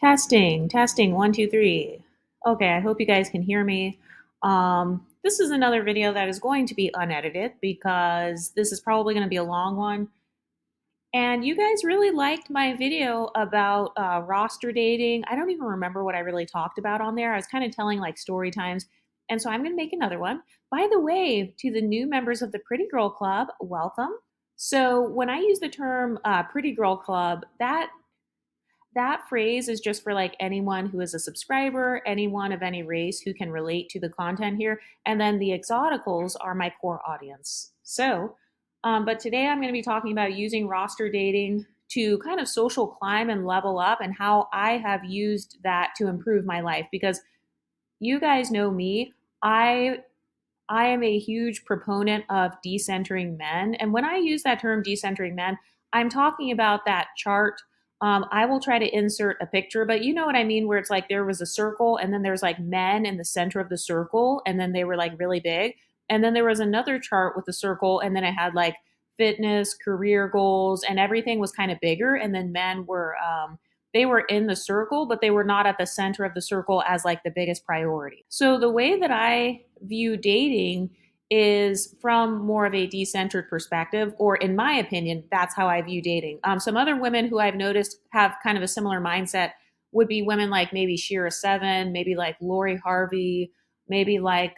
Testing, 1, 2, 3. Okay, I hope you guys can hear me. This is another video that is going to be unedited because this is probably going to be a long one. And you guys really liked my video about roster dating. I don't even remember what I really talked about on there. I was kind of telling like story times. And so I'm going to make another one. By the way, to the new members of the Pretty Girl Club, welcome. So when I use the term Pretty Girl Club, that phrase is just for like anyone who is a subscriber, anyone of any race who can relate to the content here. And then the Exoticals are my core audience. But today I'm going to be talking about using roster dating to kind of social climb and level up and how I have used that to improve my life because you guys know me. I am a huge proponent of decentering men. And when I use that term decentering men, I'm talking about that chart. I will try to insert a picture, but you know what I mean, where it's like there was a circle and then there's like men in the center of the circle, and then they were like really big. And then there was another chart with a circle, and then it had like fitness, career goals, and everything was kind of bigger. And then men were they were in the circle, but they were not at the center of the circle as like the biggest priority. So the way that I view dating is from more of a decentered perspective, or in my opinion, that's how I view dating. Some other women who I've noticed have kind of a similar mindset would be women like maybe Shira Seven, maybe like Lori Harvey, maybe like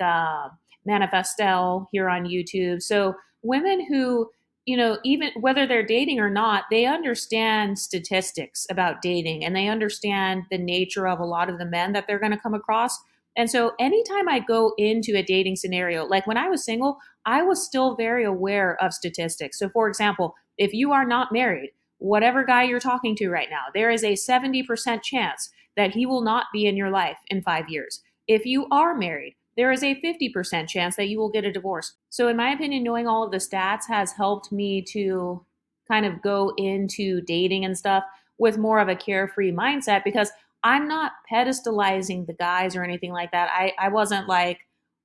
Manifestel here on YouTube. So women who, even whether they're dating or not, they understand statistics about dating and they understand the nature of a lot of the men that they're going to come across. And so anytime I go into a dating scenario, like when I was single, I was still very aware of statistics. So for example, if you are not married, whatever guy you're talking to right now, there is a 70% chance that he will not be in your life in 5 years. If you are married, there is a 50% chance that you will get a divorce. So, in my opinion, knowing all of the stats has helped me to kind of go into dating and stuff with more of a carefree mindset because I'm not pedestalizing the guys or anything like that. I wasn't like,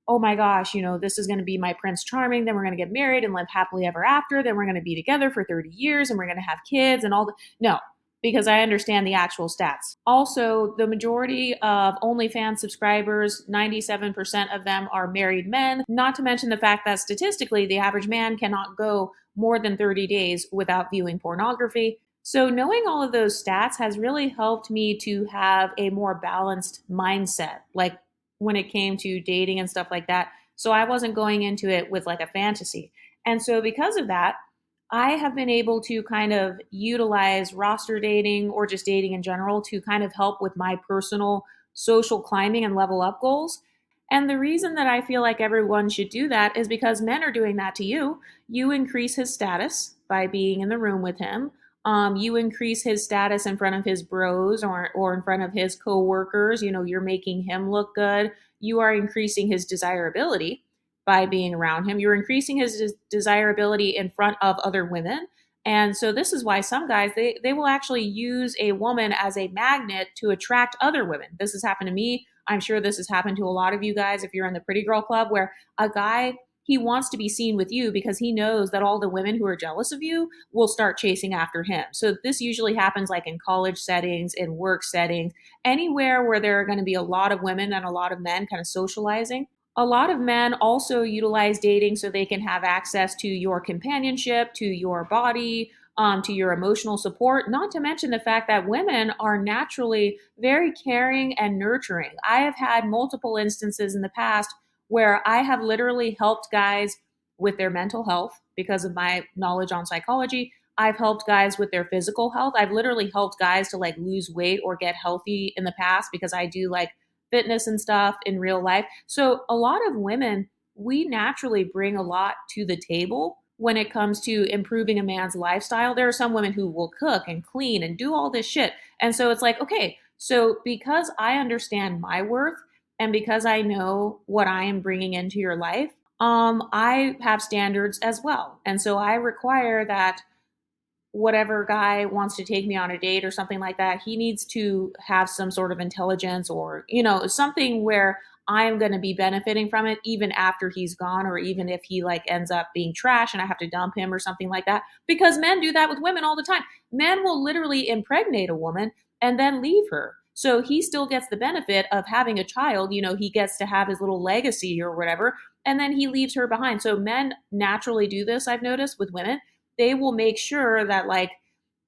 oh my gosh, this is going to be my Prince Charming. Then we're going to get married and live happily ever after. Then we're going to be together for 30 years and we're going to have kids and all the. No, because I understand the actual stats. Also, the majority of OnlyFans subscribers, 97% of them are married men, not to mention the fact that statistically, the average man cannot go more than 30 days without viewing pornography. So, knowing all of those stats has really helped me to have a more balanced mindset, like when it came to dating and stuff like that. So, I wasn't going into it with like a fantasy. And so, because of that, I have been able to kind of utilize roster dating or just dating in general to kind of help with my personal social climbing and level up goals. And the reason that I feel like everyone should do that is because men are doing that to you. You increase his status by being in the room with him. You increase his status in front of his bros or in front of his coworkers. You're making him look good. You are increasing his desirability by being around him. You're increasing his desirability in front of other women. And so this is why some guys they will actually use a woman as a magnet to attract other women. This has happened to me. I'm sure this has happened to a lot of you guys if you're in the Pretty Girl Club, where a guy, he wants to be seen with you because he knows that all the women who are jealous of you will start chasing after him. So this usually happens like in college settings, in work settings, anywhere where there are going to be a lot of women and a lot of men kind of socializing. A lot of men also utilize dating so they can have access to your companionship, to your body, to your emotional support, not to mention the fact that women are naturally very caring and nurturing. I have had multiple instances in the past where I have literally helped guys with their mental health because of my knowledge on psychology. I've helped guys with their physical health. I've literally helped guys to like lose weight or get healthy in the past because I do like fitness and stuff in real life. So a lot of women, we naturally bring a lot to the table when it comes to improving a man's lifestyle. There are some women who will cook and clean and do all this shit. And so it's like, okay, so because I understand my worth and because I know what I am bringing into your life, I have standards as well. And so I require that whatever guy wants to take me on a date or something like that, he needs to have some sort of intelligence or, something where I'm going to be benefiting from it even after he's gone, or even if he like ends up being trash and I have to dump him or something like that. Because men do that with women all the time. Men will literally impregnate a woman and then leave her So he still gets the benefit of having a child. He gets to have his little legacy or whatever, and then he leaves her behind. So men naturally do this, I've noticed with women. They will make sure that, like,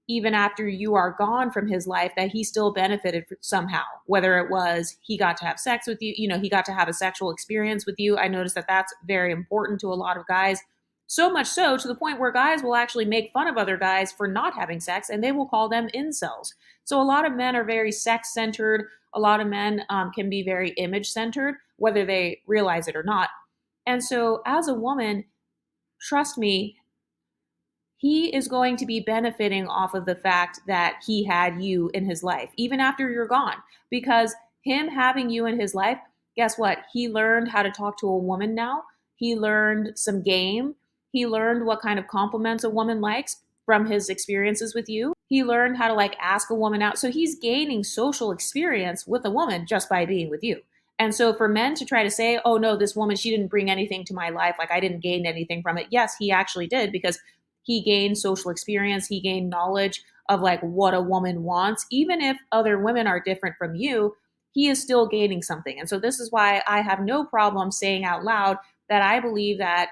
even after you are gone from his life, that he still benefited somehow, whether it was he got to have sex with you, he got to have a sexual experience with you. I noticed that that's very important to a lot of guys, so much so to the point where guys will actually make fun of other guys for not having sex, and they will call them incels. So a lot of men are very sex centered. A lot of men can be very image centered, whether they realize it or not. And so as a woman, trust me, he is going to be benefiting off of the fact that he had you in his life, even after you're gone. Because him having you in his life, guess what? He learned how to talk to a woman now. He learned some game. He learned what kind of compliments a woman likes from his experiences with you. He learned how to, like, ask a woman out. So he's gaining social experience with a woman just by being with you. And so for men to try to say, oh no, this woman, she didn't bring anything to my life, like I didn't gain anything from it. Yes, he actually did, because he gained social experience, he gained knowledge of, like, what a woman wants. Even if other women are different from you, he is still gaining something. And so this is why I have no problem saying out loud that I believe that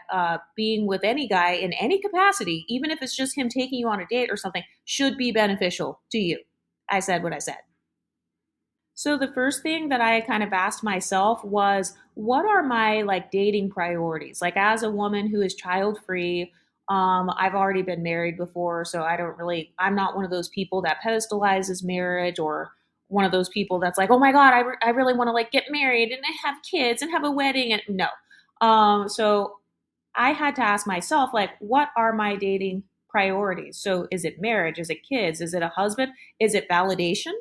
being with any guy in any capacity, even if it's just him taking you on a date or something, should be beneficial to you. I said what I said. So the first thing that I kind of asked myself was, what are my, like, dating priorities? Like, as a woman who is child free, I've already been married before, so I'm not one of those people that pedestalizes marriage, or one of those people that's like, oh my God, I really want to, like, get married and have kids and have a wedding. And no. So I had to ask myself, like, what are my dating priorities? So is it marriage? Is it kids? Is it a husband? Is it validation?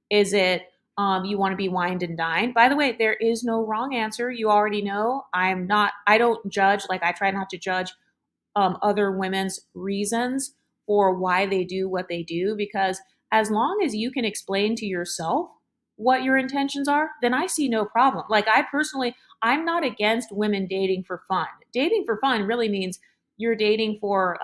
Is it you want to be wined and dined? By the way, there is no wrong answer. You already know. I don't judge. Like, I try not to judge other women's reasons for why they do what they do, because as long as you can explain to yourself what your intentions are, then I see no problem. Like, I personally, I'm not against women dating for fun. Dating for fun really means you're dating for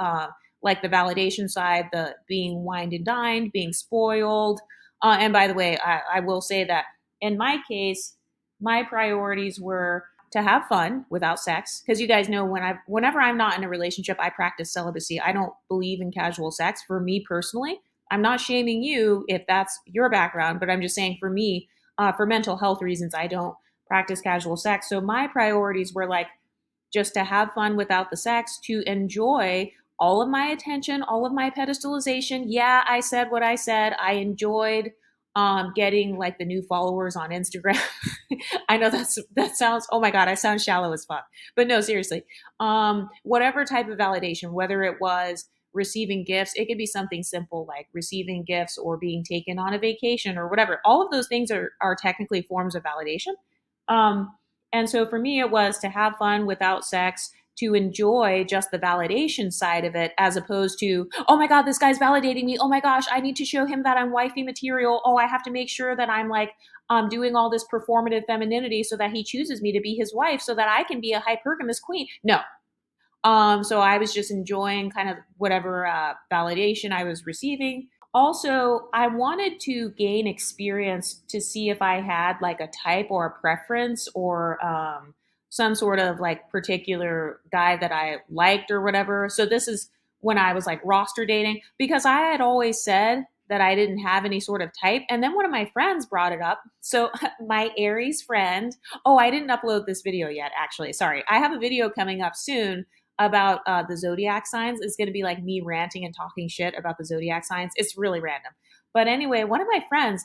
like the validation side, the being wined and dined, being spoiled. And by the way, I will say that in my case, my priorities were to have fun without sex, because you guys know, whenever I'm not in a relationship, I practice celibacy. I don't believe in casual sex. For me personally, I'm not shaming you if that's your background, but I'm just saying, for me, for mental health reasons, I don't practice casual sex. So my priorities were, like, just to have fun without the sex, to enjoy all of my attention, all of my pedestalization. Yeah, I said what I said. I enjoyed getting, like, the new followers on Instagram. I know that sounds, oh my God, I sound shallow as fuck. But no, seriously. Whatever type of validation, whether it was receiving gifts, it could be something simple like receiving gifts or being taken on a vacation or whatever. All of those things are technically forms of validation. Um, and so for me, it was to have fun without sex, to enjoy just the validation side of it, as opposed to, oh my God, this guy's validating me. Oh my gosh, I need to show him that I'm wifey material. Oh, I have to make sure that I'm, like, doing all this performative femininity so that he chooses me to be his wife so that I can be a hypergamous queen. No. So I was just enjoying kind of whatever validation I was receiving. Also, I wanted to gain experience to see if I had, like, a type or a preference, or some sort of, like, particular guy that I liked or whatever. So this is when I was, like, roster dating, because I had always said that I didn't have any sort of type. And then one of my friends brought it up. So my Aries friend, oh, I didn't upload this video yet, actually. Sorry. I have a video coming up soon about the zodiac signs. Is going to be like me ranting and talking shit about the zodiac signs. It's really random. But anyway, one of my friends,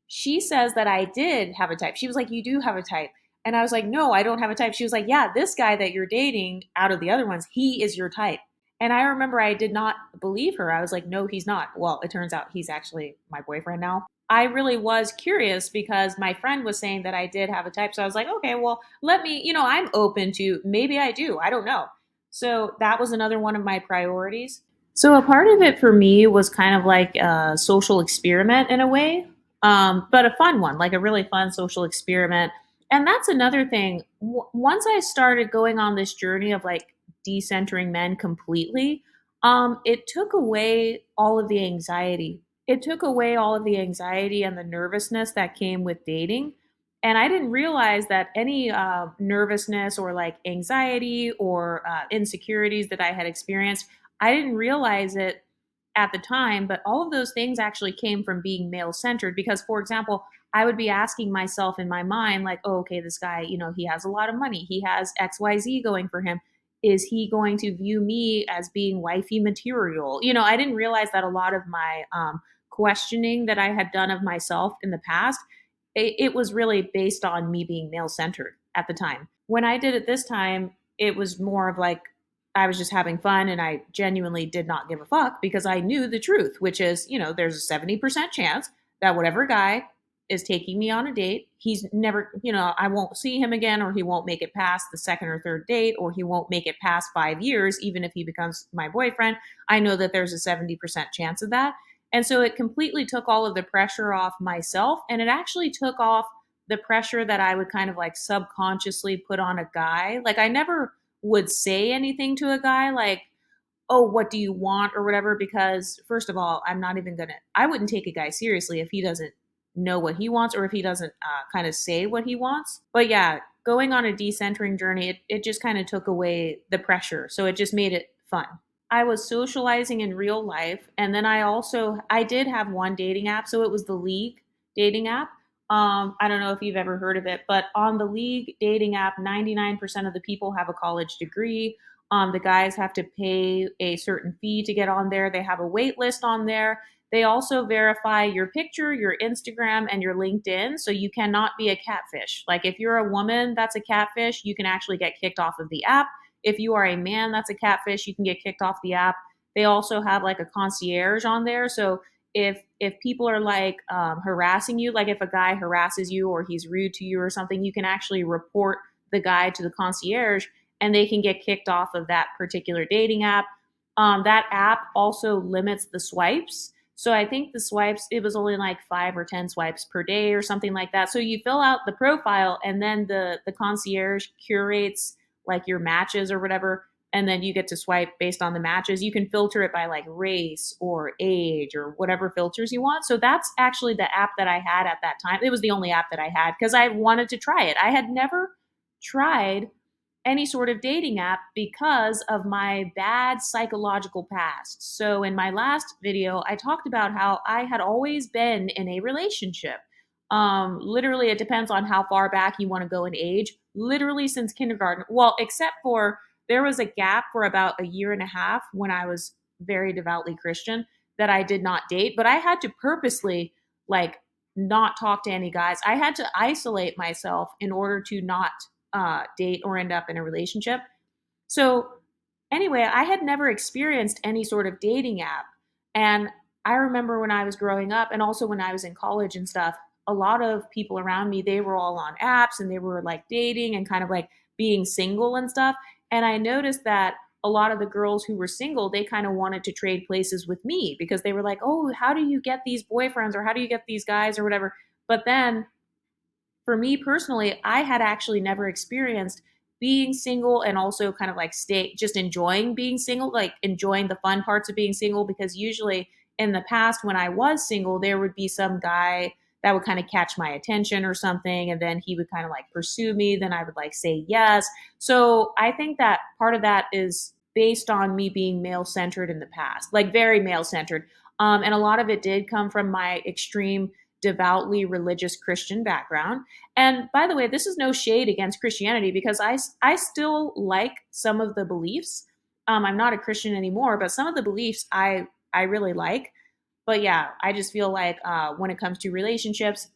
she says that I did have a type. She was like, you do have a type. And I was like, no, I don't have a type. She was like, yeah, this guy that you're dating out of the other ones, he is your type. And I remember I did not believe her. I was like, no, he's not. Well, it turns out he's actually my boyfriend now. I really was curious because my friend was saying that I did have a type. So I was like, okay, well, let me, I'm open to, maybe I do. I don't know. So that was another one of my priorities. So a part of it for me was kind of like a social experiment in a way, but a fun one, like a really fun social experiment. And that's another thing. Once I started going on this journey of, like, decentering men completely, it took away all of the anxiety it took away all of the anxiety and the nervousness that came with dating. And I didn't realize that any nervousness or like anxiety or insecurities that I had experienced, I didn't realize it at the time. But all of those things actually came from being male centered. Because, for example, I would be asking myself in my mind, like, oh, okay, this guy, he has a lot of money. He has XYZ going for him. Is he going to view me as being wifey material? I didn't realize that a lot of my questioning that I had done of myself in the past, it was really based on me being male centered at the time. When I did it this time, it was more of like I was just having fun and I genuinely did not give a fuck because I knew the truth, which is, there's a 70% chance that whatever guy is taking me on a date, he's never, I won't see him again, or he won't make it past the second or third date, or he won't make it past 5 years, even if he becomes my boyfriend. I know that there's a 70% chance of that. And so it completely took all of the pressure off myself. And it actually took off the pressure that I would kind of like subconsciously put on a guy. Like I never would say anything to a guy like, oh, what do you want or whatever? Because first of all, I wouldn't take a guy seriously if he doesn't know what he wants or if he doesn't kind of say what he wants. But yeah, going on a decentering journey, it just kind of took away the pressure. So it just made it fun. I was socializing in real life, and then I did have one dating app, so it was the League dating app. I don't know if you've ever heard of it, but on the League dating app, 99% of the people have a college degree. The guys have to pay a certain fee to get on there. They have a wait list on there. They also verify your picture, your Instagram, and your LinkedIn, so you cannot be a catfish. Like if you're a woman that's a catfish, you can actually get kicked off of the app. If you are a man that's a catfish, you can get kicked off the app. They also have like a concierge on there. So if people are like harassing you, like if a guy harasses you or he's rude to you or something, you can actually report the guy to the concierge and they can get kicked off of that particular dating app. That app also limits the swipes. So I think the swipes, it was only like 5 or 10 swipes per day or something like that. So you fill out the profile and then the concierge curates like your matches or whatever, and then you get to swipe based on the matches. You can filter it by like race or age or whatever filters you want. So that's actually the app that I had at that time. It was the only app that I had because I wanted to try it. I had never tried any sort of dating app because of my bad psychological past. So, in my last video, I talked about how I had always been in a relationship. Literally, it depends on how far back you want to go in age. Literally, since kindergarten. Well, except for there was a gap for about a year and a half when I was very devoutly Christian that I did not date, but I had to purposely like not talk to any guys. I had to isolate myself in order to not date or end up in a relationship. So, anyway, I had never experienced any sort of dating app. And I remember when I was growing up and also when I was in college and stuff, a lot of people around me, they were all on apps and they were like dating and kind of like being single and stuff. And I noticed that a lot of the girls who were single, they kind of wanted to trade places with me because they were like, oh, how do you get these boyfriends or how do you get these guys or whatever? But then for me personally, I had actually never experienced being single and also kind of like stay just enjoying being single, like enjoying the fun parts of being single. Because usually in the past, when I was single, there would be some guy that would kind of catch my attention or something. And then he would kind of like pursue me. Then I would like say yes. So I think that part of that is based on me being male centered in the past, like very male centered. And a lot of it did come from my extreme devoutly religious Christian background. And by the way, this is no shade against Christianity because I still like some of the beliefs. I'm not a Christian anymore, but some of the beliefs I really like. But yeah, I just feel like when it comes to relationships,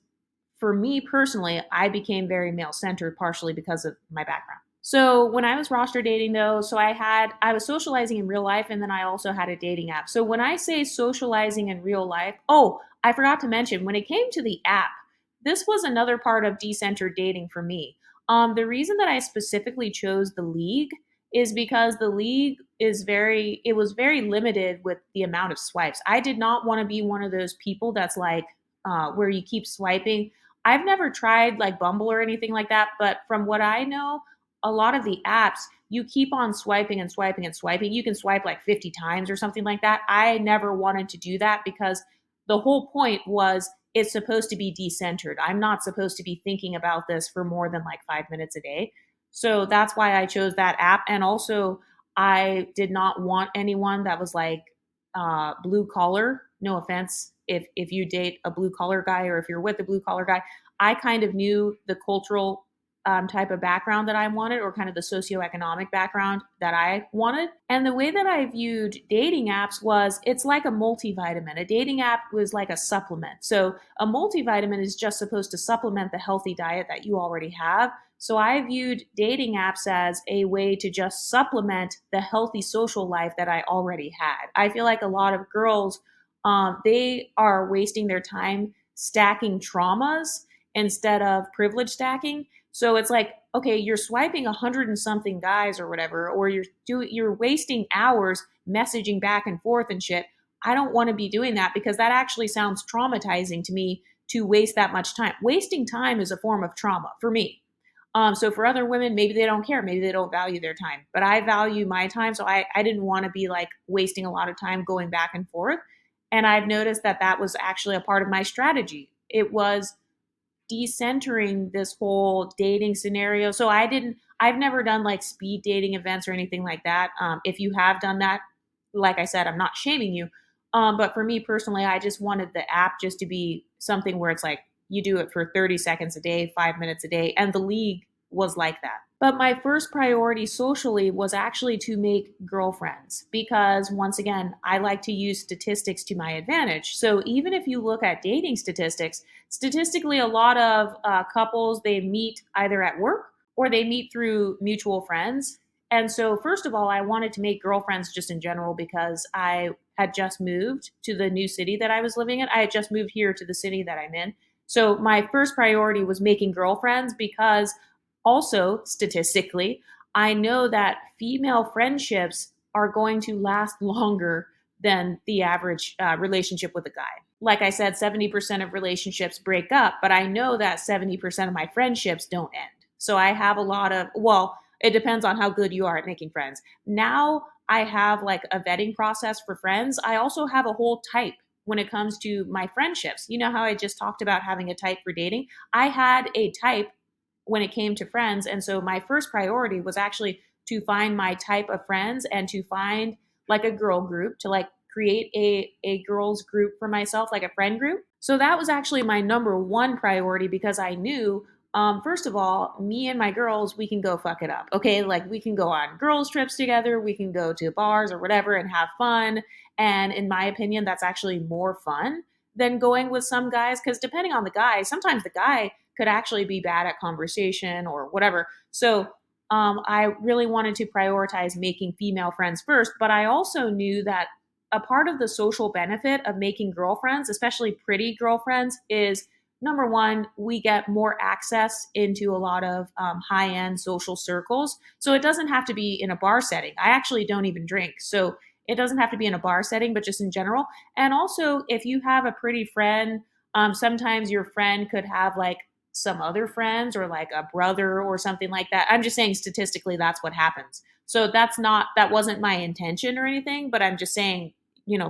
for me personally, I became very male centered partially because of my background. So when I was roster dating though, I was socializing in real life and then I also had a dating app. So when I say socializing in real life, oh, I forgot to mention when it came to the app, this was another part of decentered dating for me. The reason that I specifically chose the League is because the League it was very limited with the amount of swipes. I did not want to be one of those people that's like where you keep swiping. I've never tried like Bumble or anything like that, but from what I know, a lot of the apps, you keep on swiping and swiping and swiping. You can swipe like 50 times or something like that. I never wanted to do that because the whole point was it's supposed to be decentered. I'm not supposed to be thinking about this for more than like 5 minutes a day. So that's why I chose that app. And also, I did not want anyone that was like blue collar. No offense if you date a blue collar guy or if you're with a blue collar guy. I kind of knew the cultural type of background that I wanted, or kind of the socioeconomic background that I wanted. And the way that I viewed dating apps was it's like a multivitamin. A dating app was like a supplement. So a multivitamin is just supposed to supplement the healthy diet that you already have. So I viewed dating apps as a way to just supplement the healthy social life that I already had. I feel like a lot of girls, they are wasting their time stacking traumas instead of privilege stacking. So it's like, okay, you're swiping 100 and something guys or whatever, or you're wasting hours messaging back and forth and shit. I don't want to be doing that because that actually sounds traumatizing to me to waste that much time. Wasting time is a form of trauma for me. So for other women, maybe they don't care, maybe they don't value their time, but I value my time. So I didn't want to be like wasting a lot of time going back and forth. And I've noticed that that was actually a part of my strategy. It was decentering this whole dating scenario. So I've never done like speed dating events or anything like that. If you have done that, like I said, I'm not shaming you. But for me personally, I just wanted the app just to be something where it's like you do it for 30 seconds a day, 5 minutes a day. And the league was like that. But my first priority socially was actually to make girlfriends because, once again, I like to use statistics to my advantage. So even if you look at dating statistics, statistically, a lot of couples, they meet either at work or they meet through mutual friends. And so, first of all, I wanted to make girlfriends just in general because I had just moved to the new city that I was living in. I had just moved here to the city that I'm in. So, my first priority was making girlfriends because, also statistically, I know that female friendships are going to last longer than the average relationship with a guy. Like I said, 70% of relationships break up, but I know that 70% of my friendships don't end. So I have a lot of, well, it depends on how good you are at making friends. Now I have like a vetting process for friends. I also have a whole type when it comes to my friendships. You know how I just talked about having a type for dating? I had a type when it came to friends. And so my first priority was actually to find my type of friends and to find like a girl group, to like create a girls group for myself, like a friend group. So that was actually my number one priority because I knew, first of all, me and my girls, we can go fuck it up. Okay. Like we can go on girls trips together. We can go to bars or whatever and have fun. And in my opinion, that's actually more fun than going with some guys. Cause depending on the guy, sometimes the guy could actually be bad at conversation or whatever. So I really wanted to prioritize making female friends first, but I also knew that a part of the social benefit of making girlfriends, especially pretty girlfriends, is number one, we get more access into a lot of high end social circles. So it doesn't have to be in a bar setting. I actually don't even drink. So it doesn't have to be in a bar setting, but just in general. And also, if you have a pretty friend, sometimes your friend could have like some other friends or like a brother or something like that. I'm just saying statistically that's what happens. So that wasn't my intention or anything, but I'm just saying,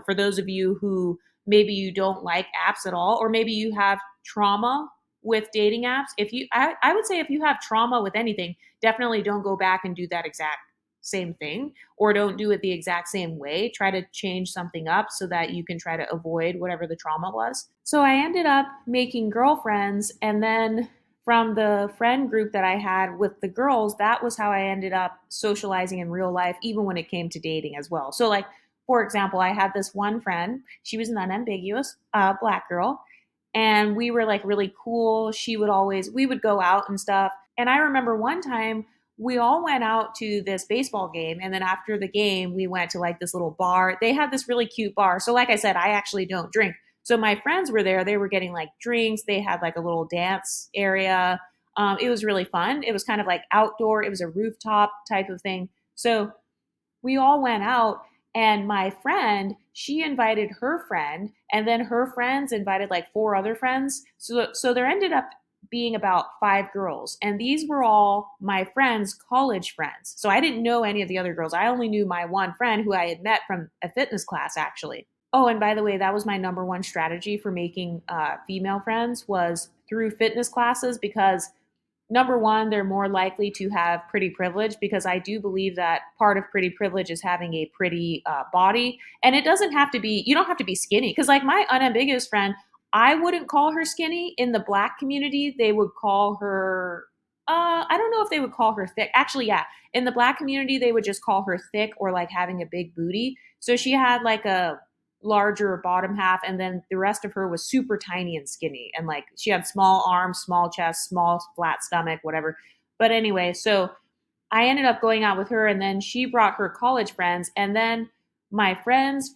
for those of you who maybe you don't like apps at all, or maybe you have trauma with dating apps, I would say if you have trauma with anything, definitely don't go back and do that exact same thing, or don't do it the exact same way. Try to change something up so that you can try to avoid whatever the trauma was. So I ended up making girlfriends, and then from the friend group that I had with the girls, that was how I ended up socializing in real life, even when it came to dating as well. So, like, for example, I had this one friend, she was an unambiguous black girl, and we were like really cool. We would go out and stuff. And I remember one time we all went out to this baseball game. And then after the game, we went to like this little bar. They had this really cute bar. So, like I said, I actually don't drink. So, my friends were there. They were getting like drinks. They had like a little dance area. It was really fun. It was kind of like outdoor, it was a rooftop type of thing. So, we all went out, and my friend, she invited her friend, and then her friends invited like four other friends. So there ended up being about five girls, and these were all my friends' college friends. So I didn't know any of the other girls. I only knew my one friend who I had met from a fitness class actually. Oh, and by the way, that was my number one strategy for making female friends was through fitness classes because number one, they're more likely to have pretty privilege because I do believe that part of pretty privilege is having a pretty body. And it doesn't have to be, you don't have to be skinny. Because, like, my unambiguous friend, I wouldn't call her skinny. In the black community, they would call her, I don't know if they would call her thick. Actually, yeah. In the black community, they would just call her thick or like having a big booty. So she had like a larger bottom half, and then the rest of her was super tiny and skinny, and like she had small arms, small chest, small flat stomach, whatever. But anyway, so I ended up going out with her, and then she brought her college friends, and then my friends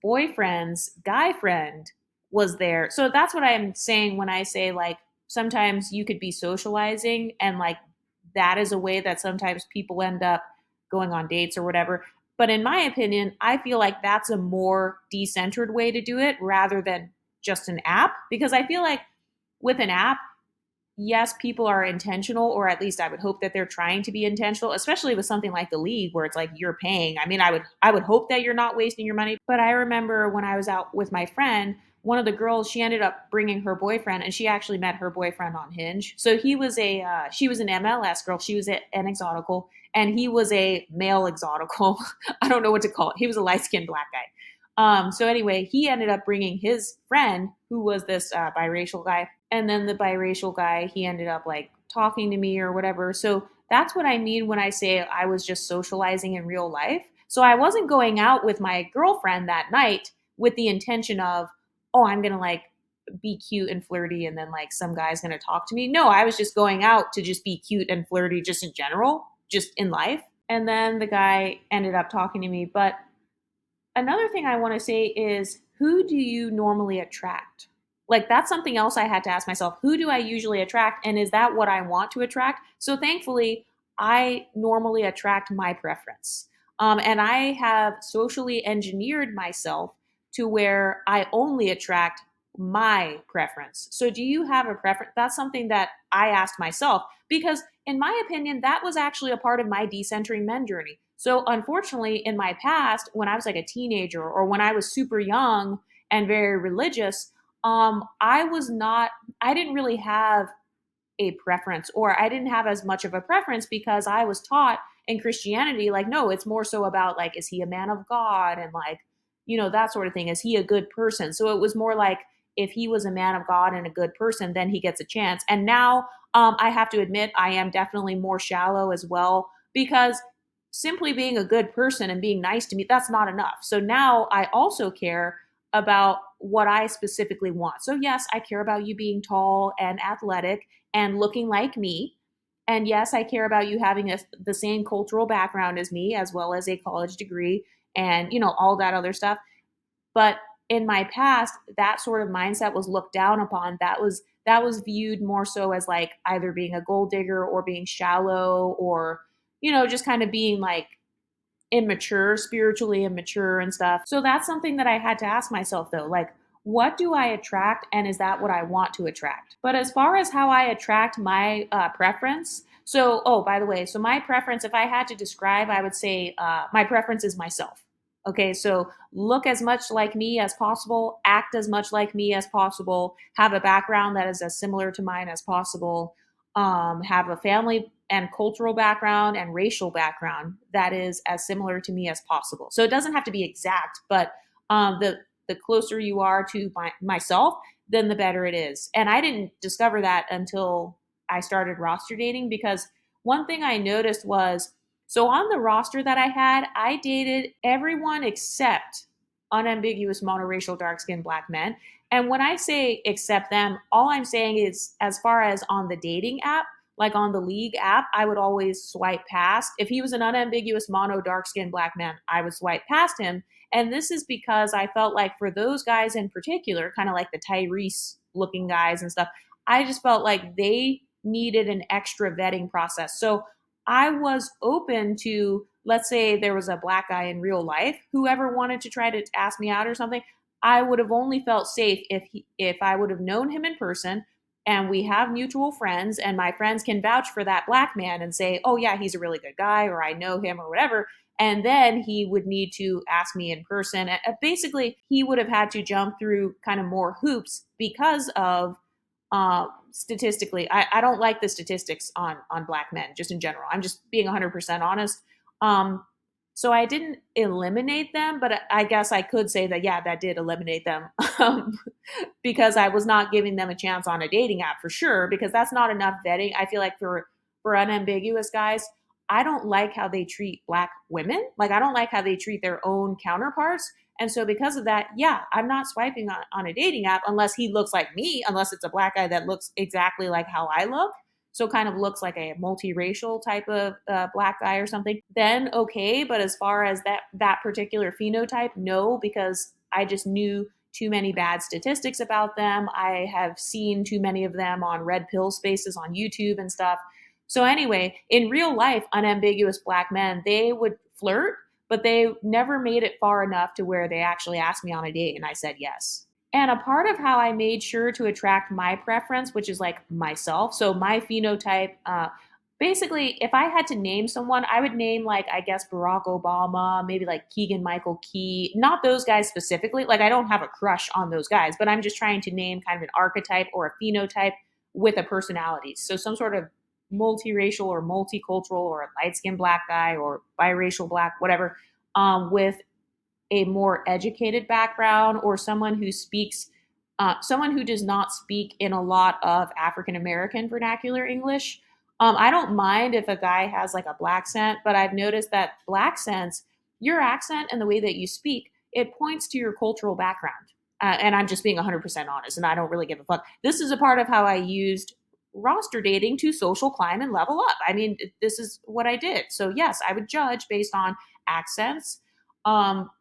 boyfriend's guy friend was there. So that's what I'm saying when I say, like, sometimes you could be socializing, and like that is a way that sometimes people end up going on dates or whatever. But in my opinion, I feel like that's a more decentered way to do it rather than just an app, because I feel like with an app, yes, people are intentional, or at least I would hope that they're trying to be intentional, especially with something like the league where it's like you're paying. I mean, I would hope that you're not wasting your money. But I remember when I was out with my friend, one of the girls, she ended up bringing her boyfriend, and she actually met her boyfriend on Hinge. So she was an MLS girl, she was an exotical, and he was a male exotical. I don't know what to call it. He was a light skinned black guy. So anyway, he ended up bringing his friend, who was this biracial guy, and then the biracial guy, he ended up like talking to me or whatever. So that's what I mean when I say I was just socializing in real life. So I wasn't going out with my girlfriend that night with the intention of, oh, I'm gonna like be cute and flirty, and then like some guy's gonna talk to me. No, I was just going out to just be cute and flirty, just in general, just in life. And then the guy ended up talking to me, but another thing I want to say is, who do you normally attract? Like, that's something else I had to ask myself. Who do I usually attract? And is that what I want to attract? So thankfully, I normally attract my preference. And I have socially engineered myself to where I only attract my preference. So do you have a preference? That's something that I asked myself because, in my opinion, that was actually a part of my decentering men journey. So unfortunately, in my past, when I was like a teenager or when I was super young and very religious, I was not, I didn't really have a preference, or I didn't have as much of a preference because I was taught in Christianity, like, no, it's more so about like, is he a man of God? And like, that sort of thing. Is he a good person? So it was more like, if he was a man of God and a good person, then he gets a chance. And now I have to admit, I am definitely more shallow as well because simply being a good person and being nice to me, that's not enough. So now I also care about what I specifically want. So yes, I care about you being tall and athletic and looking like me. And yes, I care about you having the same cultural background as me, as well as a college degree and, all that other stuff. But in my past, that sort of mindset was looked down upon. That was viewed more so as like either being a gold digger or being shallow, or, just kind of being like immature, spiritually immature and stuff. So that's something that I had to ask myself though, like, what do I attract, and is that what I want to attract? But as far as how I attract my preference, so, oh, by the way, so my preference, if I had to describe, I would say my preference is myself. Okay, so look as much like me as possible, act as much like me as possible, have a background that is as similar to mine as possible, have a family and cultural background and racial background that is as similar to me as possible. So it doesn't have to be exact, but the closer you are to myself, then the better it is. And I didn't discover that until I started roster dating, because one thing I noticed was, so on the roster that I had, I dated everyone except unambiguous monoracial dark skinned black men. And when I say accept them, all I'm saying is, as far as on the dating app, like on the league app, I would always swipe past. If he was an unambiguous mono dark skinned black man, I would swipe past him. And this is because I felt like for those guys in particular, kind of like the Tyrese looking guys and stuff, I just felt like they needed an extra vetting process. So I was open to, let's say there was a black guy in real life, whoever wanted to try to ask me out or something, I would have only felt safe if I would have known him in person, and we have mutual friends, and my friends can vouch for that black man and say, oh yeah, he's a really good guy, or I know him, or whatever. And then he would need to ask me in person. Basically, he would have had to jump through kind of more hoops because of statistically, I don't like the statistics on black men just in general. I'm just being 100% honest. Um, so I didn't eliminate them, but I guess I could say that, yeah, that did eliminate them. Because I was not giving them a chance on a dating app for sure, because that's not enough vetting. I feel like for unambiguous guys, I don't like how they treat black women. Like I don't like how they treat their own counterparts. And so because of that, yeah, I'm not swiping on a dating app unless he looks like me, unless it's a black guy that looks exactly like how I look. So kind of looks like a multiracial type of black guy or something. Then okay, but as far as that particular phenotype, no, because I just knew too many bad statistics about them. I have seen too many of them on red pill spaces on YouTube and stuff. So anyway, in real life, unambiguous black men, they would flirt, but they never made it far enough to where they actually asked me on a date and I said yes. And a part of how I made sure to attract my preference, which is like myself, so my phenotype, basically, if I had to name someone, I would name like, I guess, Barack Obama, maybe like Keegan Michael Key, not those guys specifically. Like, I don't have a crush on those guys, but I'm just trying to name kind of an archetype or a phenotype with a personality. So, some sort of multiracial or multicultural or a light skinned black guy or biracial black, whatever, with a more educated background or someone who does not speak in a lot of African American vernacular English. I don't mind if a guy has like a black accent, but I've noticed that black accents, your accent and the way that you speak, it points to your cultural background. And I'm just being 100% honest, and I don't really give a fuck. This is a part of how I used roster dating to social climb and level up. I mean, this is what I did. So, yes, I would judge based on accents. Um,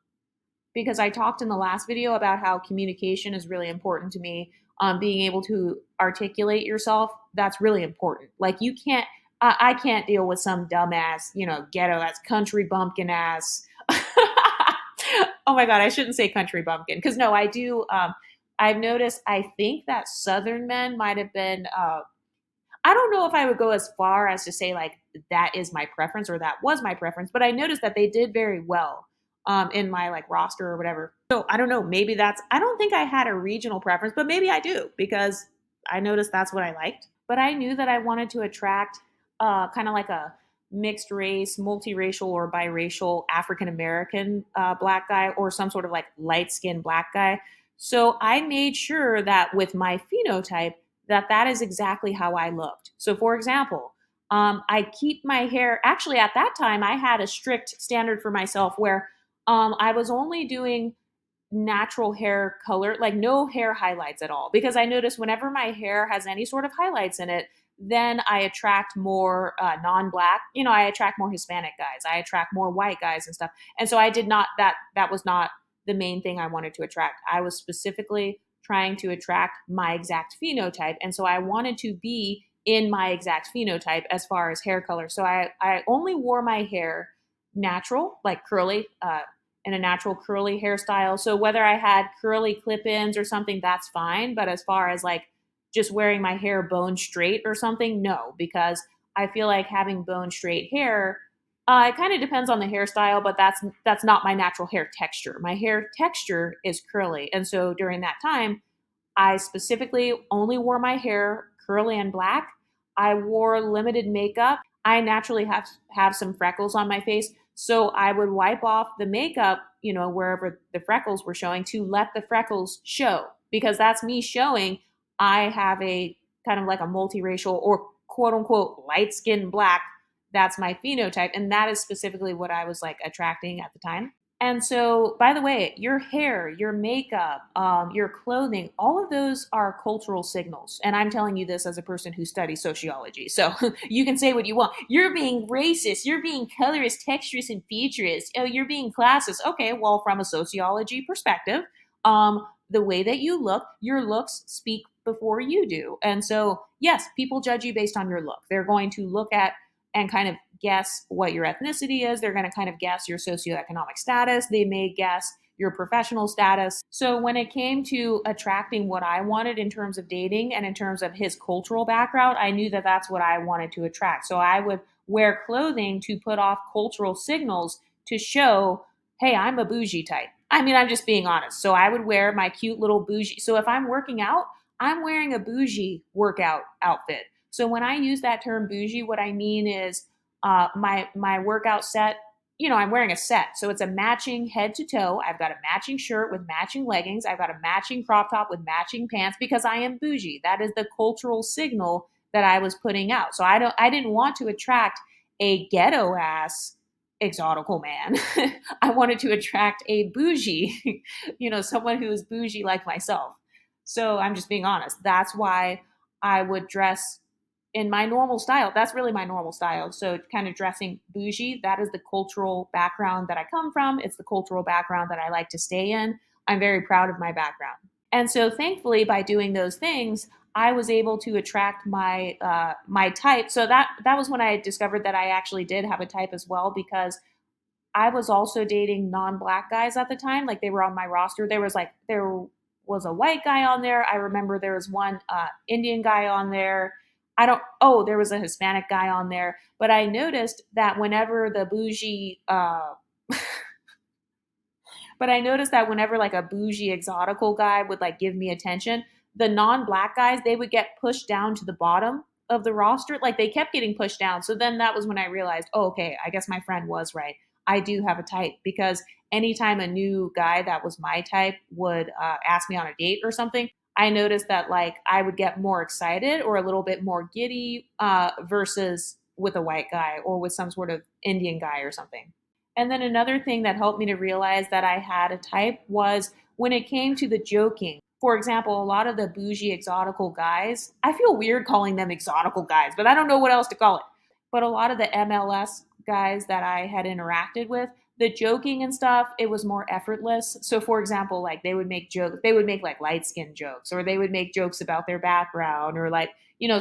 because I talked in the last video about how communication is really important to me. Being able to articulate yourself, that's really important. Like you can't, I can't deal with some dumbass, ghetto ass, country bumpkin ass. Oh my God, I shouldn't say country bumpkin because no, I do. I've noticed, I think that Southern men might have been I don't know if I would go as far as to say like that is my preference or that was my preference, but I noticed that they did very well in my like roster or whatever. So I don't know. Maybe I don't think I had a regional preference, but maybe I do because I noticed that's what I liked. But I knew that I wanted to attract kind of like a mixed race, multiracial, or biracial African American black guy or some sort of like light skinned black guy. So I made sure that with my phenotype, that is exactly how I looked. So, for example, I keep my hair. Actually, at that time, I had a strict standard for myself where I was only doing natural hair color, like no hair highlights at all. Because I noticed whenever my hair has any sort of highlights in it, then I attract more non-black. I attract more Hispanic guys. I attract more white guys and stuff. And so I did not. That was not the main thing I wanted to attract. I was specifically trying to attract my exact phenotype, and so I wanted to be in my exact phenotype as far as hair color. So I only wore my hair natural, like curly, in a natural curly hairstyle. So whether I had curly clip-ins or something, that's fine. But as far as like just wearing my hair bone straight or something, no, because I feel like having bone straight hair, it kind of depends on the hairstyle, but that's not my natural hair texture. My hair texture is curly, and so during that time, I specifically only wore my hair curly and black. I wore limited makeup. I naturally have some freckles on my face, so I would wipe off the makeup, wherever the freckles were showing to let the freckles show because that's me showing I have a kind of like a multiracial or quote unquote light skinned black. That's my phenotype, and that is specifically what I was like attracting at the time. And so, by the way, your hair, your makeup, your clothing, all of those are cultural signals. And I'm telling you this as a person who studies sociology. So you can say what you want. You're being racist. You're being colorist, texturist, and featurist. Oh, you're being classist. Okay, well, from a sociology perspective, the way that you look, your looks speak before you do. And so, yes, people judge you based on your look. They're going to look at and kind of guess what your ethnicity is. They're going to kind of guess your socioeconomic status. They may guess your professional status. So when it came to attracting what I wanted in terms of dating and in terms of his cultural background, I knew that that's what I wanted to attract. So I would wear clothing to put off cultural signals to show, hey, I'm a bougie type. I mean, I'm just being honest. So I would wear my cute little bougie. So if I'm working out, I'm wearing a bougie workout outfit. So when I use that term bougie, what I mean is my workout set. I'm wearing a set, so it's a matching head to toe. I've got a matching shirt with matching leggings. I've got a matching crop top with matching pants because I am bougie. That is the cultural signal that I was putting out. So I didn't want to attract a ghetto ass exotical man. I wanted to attract a bougie, someone who is bougie like myself. So I'm just being honest. That's why I would dress in my normal style. That's really my normal style. So kind of dressing bougie, that is the cultural background that I come from. It's the cultural background that I like to stay in. I'm very proud of my background. And so thankfully by doing those things, I was able to attract my type. So that was when I discovered that I actually did have a type as well, because I was also dating non-black guys at the time. Like, they were on my roster. There was a white guy on there. I remember there was one Indian guy on there. I don't. Oh, there was a Hispanic guy on there. But I noticed that whenever the bougie, but I noticed that whenever like a bougie exotical guy would like give me attention, the non-black guys, they would get pushed down to the bottom of the roster. Like, they kept getting pushed down. So then that was when I realized, oh, okay, I guess my friend was right. I do have a type, because anytime a new guy that was my type would ask me on a date or something, I noticed that like I would get more excited or a little bit more giddy versus with a white guy or with some sort of Indian guy or something. And then another thing that helped me to realize that I had a type was when it came to the joking. For example, a lot of the bougie exotical guys, I feel weird calling them exotical guys, but I don't know what else to call it. But a lot of the MLS guys that I had interacted with, the joking and stuff, it was more effortless. So for example, like they would make like light skin jokes, or they would make jokes about their background, or like,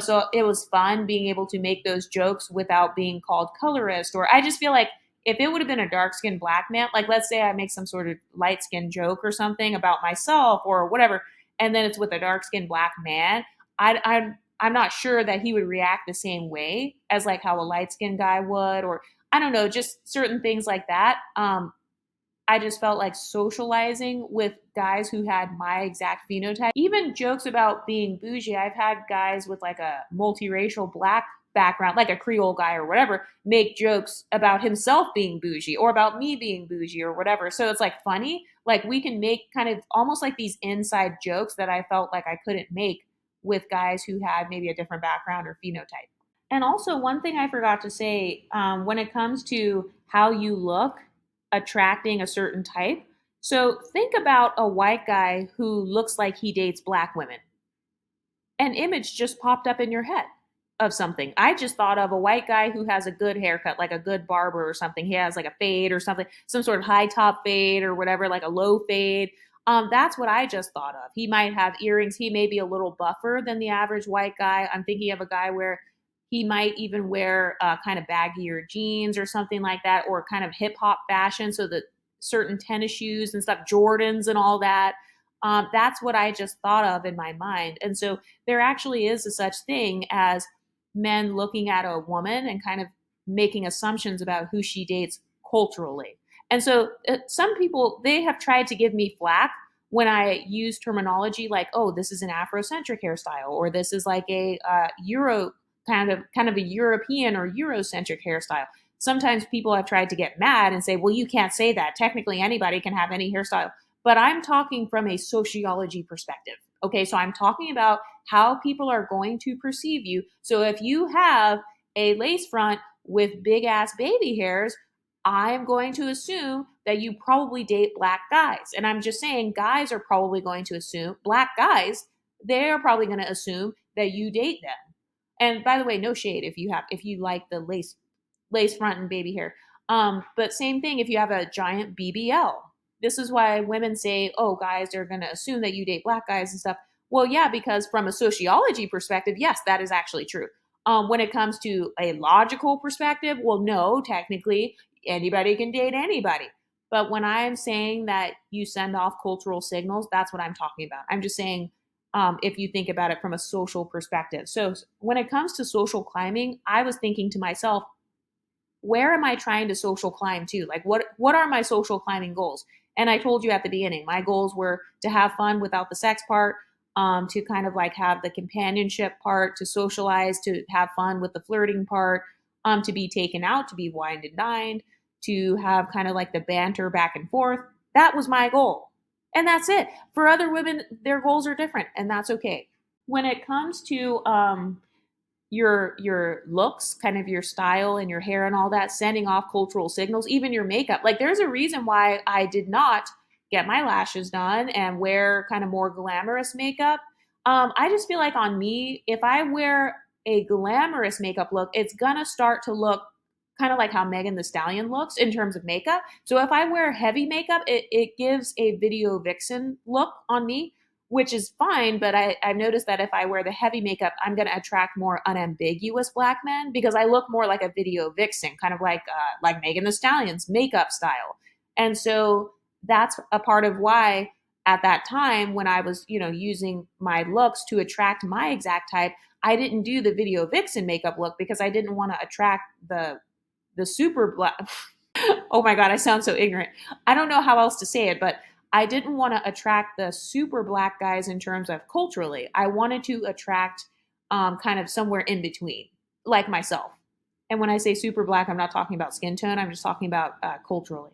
so it was fun being able to make those jokes without being called colorist. Or I just feel like if it would have been a dark skinned black man, like let's say I make some sort of light skinned joke or something about myself or whatever, and then it's with a dark skinned black man, I'm not sure that he would react the same way as like how a light skinned guy would, or I don't know, just certain things like that. I just felt like socializing with guys who had my exact phenotype. Even jokes about being bougie. I've had guys with like a multiracial black background, like a Creole guy or whatever, make jokes about himself being bougie or about me being bougie or whatever. So it's like funny. Like, we can make kind of almost like these inside jokes that I felt like I couldn't make with guys who had maybe a different background or phenotype. And also, one thing I forgot to say, when it comes to how you look, attracting a certain type. So think about a white guy who looks like he dates black women. An image just popped up in your head of something. I just thought of a white guy who has a good haircut, like a good barber or something. He has like a fade or something, some sort of high top fade or whatever, like a low fade. That's what I just thought of. He might have earrings. He may be a little buffer than the average white guy. I'm thinking of a guy where he might even wear kind of baggier jeans or something like that, or kind of hip hop fashion. So the certain tennis shoes and stuff, Jordans and all that. That's what I just thought of in my mind. And so there actually is a such thing as men looking at a woman and kind of making assumptions about who she dates culturally. And so some people, they have tried to give me flack when I use terminology like, oh, this is an Afrocentric hairstyle, or this is like a Euro kind of a European or Eurocentric hairstyle. Sometimes people have tried to get mad and say, well, you can't say that. Technically, anybody can have any hairstyle. But I'm talking from a sociology perspective. Okay, so I'm talking about how people are going to perceive you. So if you have a lace front with big ass baby hairs, I'm going to assume that you probably date black guys. And I'm just saying, guys are probably going to assume, black guys, they're probably going to assume that you date them. And by the way, no shade if you like the lace front and baby hair. But same thing if you have a giant BBL. This is why women say, oh, guys are going to assume that you date black guys and stuff. Well, yeah, because from a sociology perspective, yes, that is actually true. When it comes to a logical perspective, well, no, technically, anybody can date anybody. But when I'm saying that you send off cultural signals, that's what I'm talking about. I'm just saying, if you think about it from a social perspective. So when it comes to social climbing, I was thinking to myself, where am I trying to social climb to? Like what are my social climbing goals? And I told you at the beginning, my goals were to have fun without the sex part, to kind of like have the companionship part, to socialize, to have fun with the flirting part, to be taken out, to be wined and dined, to have kind of like the banter back and forth. That was my goal. And that's it. For other women, their goals are different, and that's okay. When it comes to your looks, kind of your style and your hair and all that, sending off cultural signals, even your makeup. Like there's a reason why I did not get my lashes done and wear kind of more glamorous makeup. I just feel like on me, if I wear a glamorous makeup look, it's gonna start to look kind of like how Megan the Stallion looks in terms of makeup. So if I wear heavy makeup, it gives a video vixen look on me, which is fine. But I've noticed that if I wear the heavy makeup, I'm going to attract more unambiguous black men because I look more like a video vixen, kind of like Megan the Stallion's makeup style. And so that's a part of why at that time when I was, using my looks to attract my exact type, I didn't do the video vixen makeup look because I didn't want to attract the super black. Oh my God, I sound so ignorant. I don't know how else to say it, but I didn't want to attract the super black guys in terms of culturally. I wanted to attract kind of somewhere in between, like myself. And when I say super black, I'm not talking about skin tone, I'm just talking about culturally.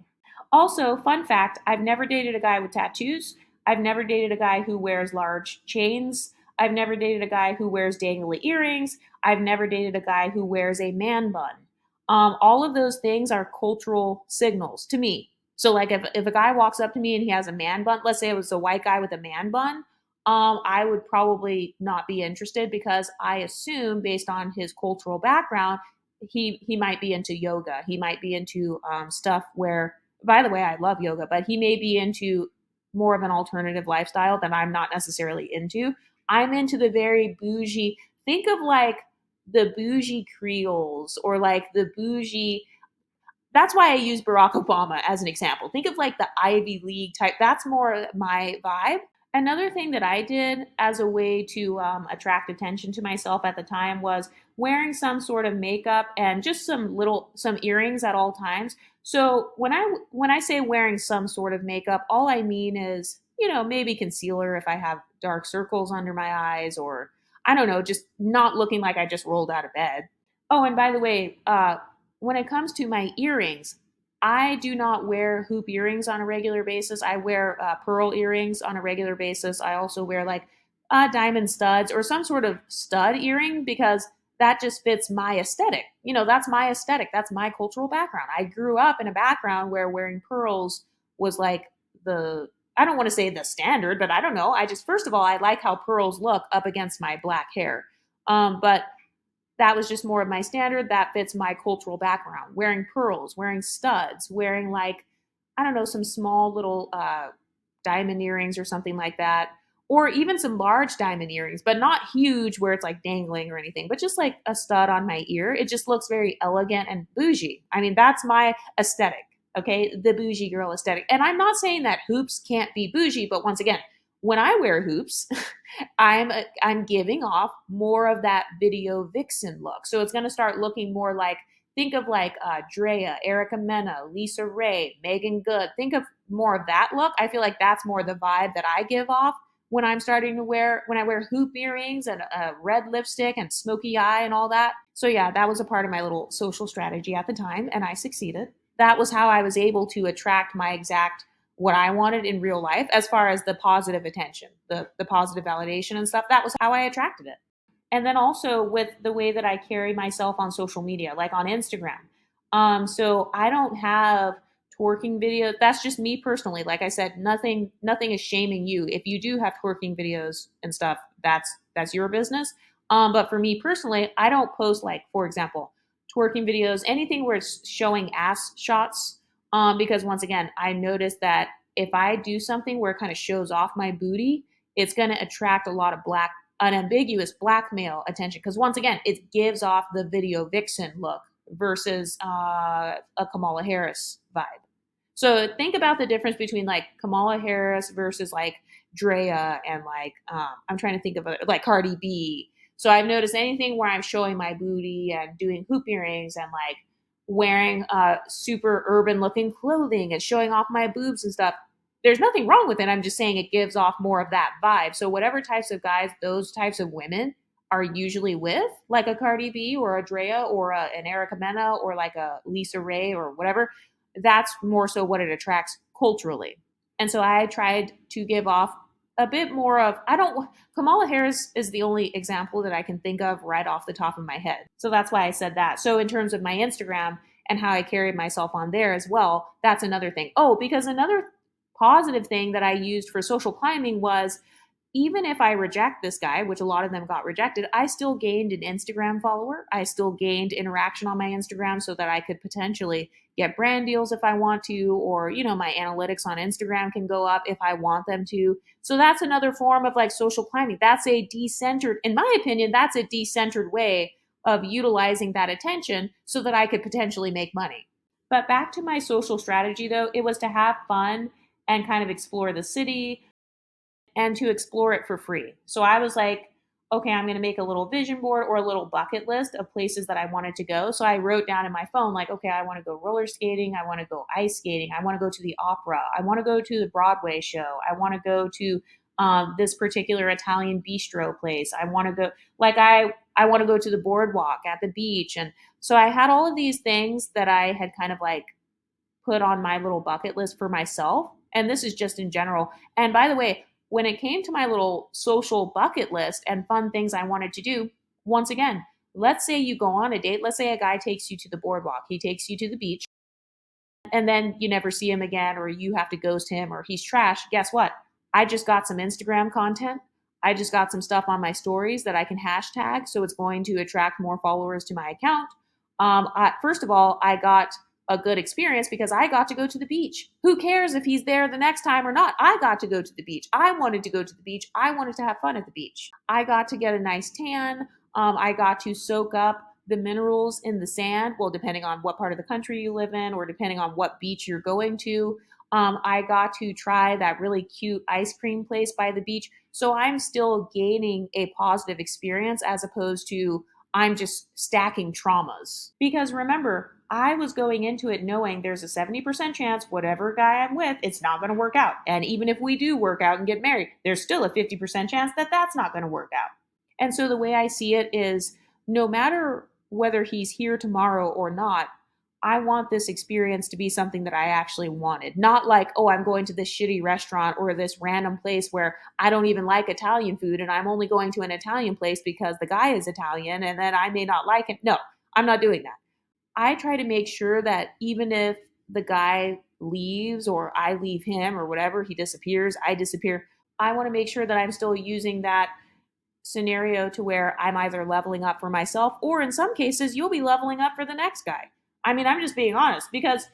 Also, fun fact, I've never dated a guy with tattoos. I've never dated a guy who wears large chains. I've never dated a guy who wears dangly earrings. I've never dated a guy who wears a man bun. All of those things are cultural signals to me. So, like, if a guy walks up to me and he has a man bun, let's say it was a white guy with a man bun, I would probably not be interested because I assume, based on his cultural background, he might be into yoga. He might be into stuff where, by the way, I love yoga, but he may be into more of an alternative lifestyle that I'm not necessarily into. I'm into the very bougie. Think of like the bougie Creoles or like the bougie. That's why I use Barack Obama as an example. Think of like the Ivy League type. That's more my vibe. Another thing that I did as a way to attract attention to myself at the time was wearing some sort of makeup and just some earrings at all times. So when I say wearing some sort of makeup, all I mean is maybe concealer if I have dark circles under my eyes, or I don't know, just not looking like I just rolled out of bed. Oh, and by the way, when it comes to my earrings, I do not wear hoop earrings on a regular basis. I wear pearl earrings on a regular basis. I also wear like diamond studs or some sort of stud earring because that just fits my aesthetic. That's my aesthetic. That's my cultural background. I grew up in a background where wearing pearls was like I don't want to say the standard, but I don't know. First of all, I like how pearls look up against my black hair. But that was just more of my standard. That fits my cultural background. Wearing pearls, wearing studs, wearing like, I don't know, some small little diamond earrings or something like that. Or even some large diamond earrings, but not huge where it's like dangling or anything, but just like a stud on my ear. It just looks very elegant and bougie. I mean, that's my aesthetic, okay? The bougie girl aesthetic. And I'm not saying that hoops can't be bougie, but once again, when I wear hoops, I'm giving off more of that video vixen look. So it's going to start looking more like, think of like Drea, Erica Mena, Lisa Ray, Megan Good. Think of more of that look. I feel like that's more the vibe that I give off when I wear hoop earrings and a red lipstick and smoky eye and all that. So yeah, that was a part of my little social strategy at the time, and I succeeded. That was how I was able to attract my exact what I wanted in real life as far as the positive attention, the positive validation and stuff. That was how I attracted it. And then also with the way that I carry myself on social media, like on Instagram. So I don't have twerking videos. That's just me personally. Like I said, nothing is shaming you. If you do have twerking videos and stuff, that's your business. But for me personally, I don't post like, for example, twerking videos, anything where it's showing ass shots. Because once again, I noticed that if I do something where it kind of shows off my booty, it's going to attract a lot of unambiguous black male attention. Because once again, it gives off the video vixen look versus a Kamala Harris vibe. So think about the difference between like Kamala Harris versus like Drea and like I'm trying to think of like Cardi B. So I've noticed anything where I'm showing my booty and doing hoop earrings and like wearing super urban looking clothing and showing off my boobs and stuff. There's nothing wrong with it. I'm just saying it gives off more of that vibe. So whatever types of guys, those types of women are usually with, like a Cardi B or a Drea or an Erica Mena or like a Lisa Ray or whatever, that's more so what it attracts culturally. And so I tried to give off a bit more of, I don't, Kamala Harris is the only example that I can think of right off the top of my head. So that's why I said that. So in terms of my Instagram and how I carried myself on there as well, that's another thing. Oh, because another positive thing that I used for social climbing was even if I reject this guy, which a lot of them got rejected, I still gained an Instagram follower. I still gained interaction on my Instagram so that I could potentially get brand deals if I want to, or, you know, my analytics on Instagram can go up if I want them to. So that's another form of like social climbing. That's a decentered, in my opinion, that's a decentered way of utilizing that attention so that I could potentially make money. But back to my social strategy though, it was to have fun and kind of explore the city, and to explore it for free. So I was like, okay, I'm going to make a little vision board or a little bucket list of places that I wanted to go. So I wrote down in my phone, like, okay, I want to go roller skating. I want to go ice skating. I want to go to the opera. I want to go to the Broadway show. I want to go to this particular Italian bistro place. I want to go, like, I want to go to the boardwalk at the beach. And so I had all of these things that I had kind of like put on my little bucket list for myself. And this is just in general. And by the way, when it came to my little social bucket list and fun things I wanted to do, once again, let's say you go on a date. Let's say a guy takes you to the boardwalk, he takes you to the beach, and then you never see him again, or you have to ghost him, or he's trash. Guess what? I just got some Instagram content. I just got some stuff on my stories that I can hashtag, so it's going to attract more followers to my account. First of all, I got a good experience because I got to go to the beach. Who cares if he's there the next time or not? I got to go to the beach. I wanted to go to the beach. I wanted to have fun at the beach. I got to get a nice tan. I got to soak up the minerals in the sand. Well, depending on what part of the country you live in or depending on what beach you're going to. I got to try that really cute ice cream place by the beach. So I'm still gaining a positive experience as opposed to I'm just stacking traumas. Because remember, I was going into it knowing there's a 70% chance whatever guy I'm with, it's not going to work out. And even if we do work out and get married, there's still a 50% chance that that's not going to work out. And so the way I see it is no matter whether he's here tomorrow or not, I want this experience to be something that I actually wanted. Not like, oh, I'm going to this shitty restaurant or this random place where I don't even like Italian food and I'm only going to an Italian place because the guy is Italian and then I may not like him. No, I'm not doing that. I try to make sure that even if the guy leaves or I leave him or whatever, he disappears, I disappear, I want to make sure that I'm still using that scenario to where I'm either leveling up for myself or in some cases you'll be leveling up for the next guy. I mean, I'm just being honest because,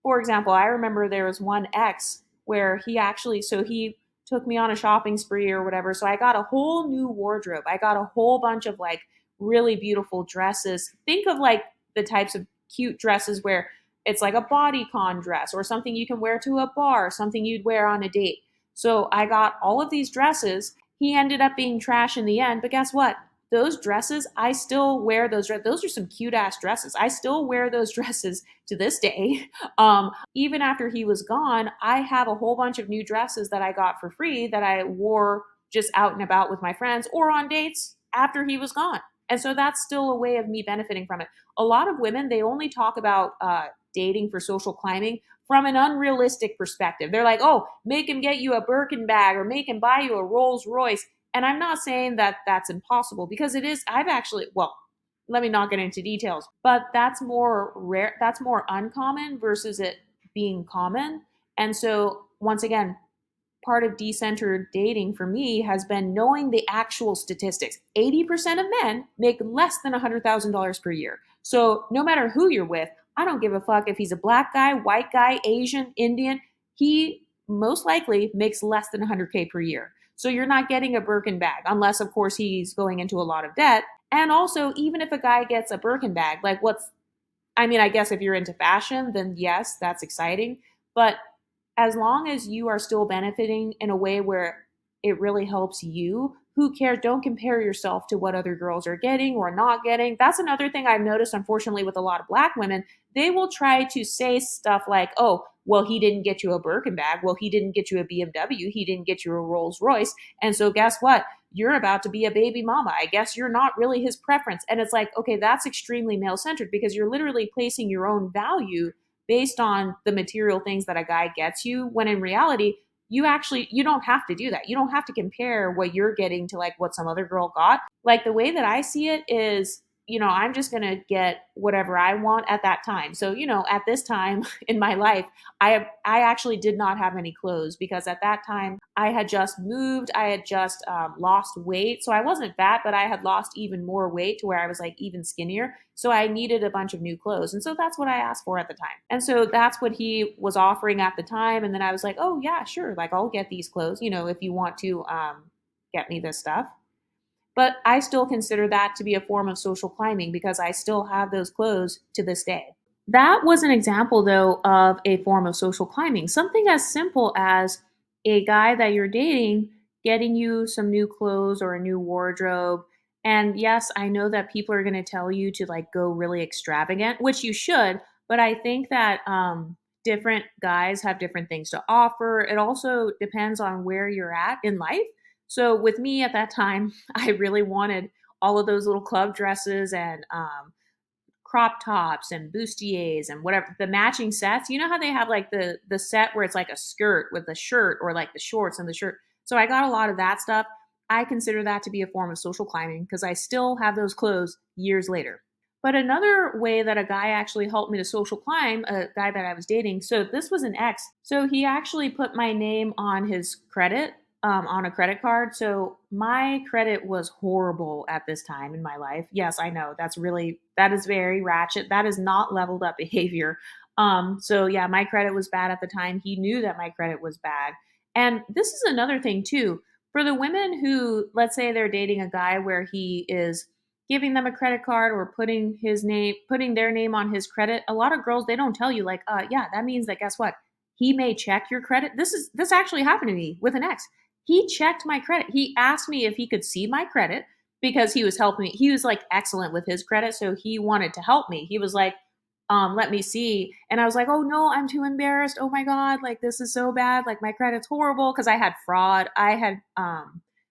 for example, I remember there was one ex where he actually, so he took me on a shopping spree or whatever. So I got a whole new wardrobe. I got a whole bunch of like really beautiful dresses. Think of like the types of cute dresses where it's like a bodycon dress or something you can wear to a bar, something you'd wear on a date. So I got all of these dresses. He ended up being trash in the end, but guess what? Those dresses, I still wear those. Those are some cute ass dresses. I still wear those dresses to this day. Even after he was gone, I have a whole bunch of new dresses that I got for free that I wore just out and about with my friends or on dates after he was gone. And so that's still a way of me benefiting from it. A lot of women, they only talk about dating for social climbing from an unrealistic perspective. They're like, oh, make him get you a Birkin bag or make him buy you a Rolls Royce. And I'm not saying that that's impossible because it is. I've actually, well, let me not get into details, but that's more rare. That's more uncommon versus it being common. And so, once again, part of decentered dating for me has been knowing the actual statistics. 80% of men make less than $100,000 per year. So no matter who you're with, I don't give a fuck if he's a black guy, white guy, Asian, Indian. He most likely makes less than 100K per year. So you're not getting a Birkin bag unless, of course, he's going into a lot of debt. And also, even if a guy gets a Birkin bag, like I mean, I guess if you're into fashion, then yes, that's exciting. But as long as you are still benefiting in a way where it really helps you, who cares? Don't compare yourself to what other girls are getting or not getting. That's another thing I've noticed, unfortunately, with a lot of black women. They will try to say stuff like, oh, well, he didn't get you a Birkin bag. Well, he didn't get you a BMW. He didn't get you a Rolls Royce. And so, guess what? You're about to be a baby mama. I guess you're not really his preference. And it's like, okay, that's extremely male centered because you're literally placing your own value based on the material things that a guy gets you, when in reality, you don't have to do that. You don't have to compare what you're getting to like what some other girl got. Like the way that I see it is, I'm just going to get whatever I want at that time. So, at this time in my life, I actually did not have any clothes because at that time I had just moved. I had just lost weight. So I wasn't fat, but I had lost even more weight to where I was like even skinnier. So I needed a bunch of new clothes. And so that's what I asked for at the time. And so that's what he was offering at the time. And then I was like, oh, yeah, sure. Like I'll get these clothes, if you want to get me this stuff. But I still consider that to be a form of social climbing because I still have those clothes to this day. That was an example, though, of a form of social climbing. Something as simple as a guy that you're dating getting you some new clothes or a new wardrobe. And yes, I know that people are going to tell you to like go really extravagant, which you should. But I think that different guys have different things to offer. It also depends on where you're at in life. So with me at that time, I really wanted all of those little club dresses and crop tops and bustiers and whatever the matching sets. You know how they have like the set where it's like a skirt with a shirt or like the shorts and the shirt. So I got a lot of that stuff. I consider that to be a form of social climbing because I still have those clothes years later. But another way that a guy actually helped me to social climb, a guy that I was dating, so this was an ex. So he actually put my name on his credit, on a credit card. So my credit was horrible at this time in my life. Yes, I know that is very ratchet. That is not leveled up behavior. So yeah, my credit was bad at the time. He knew that my credit was bad. And this is another thing too. For the women who, let's say they're dating a guy where he is giving them a credit card or putting their name on his credit, a lot of girls, they don't tell you like, yeah, that means that guess what? He may check your credit. This actually happened to me with an ex. He checked my credit. He asked me if he could see my credit because he was helping me. He was like excellent with his credit, so he wanted to help me. He was like, let me see. And I was like, oh no, I'm too embarrassed. Oh my God, like this is so bad. Like my credit's horrible because I had fraud. I had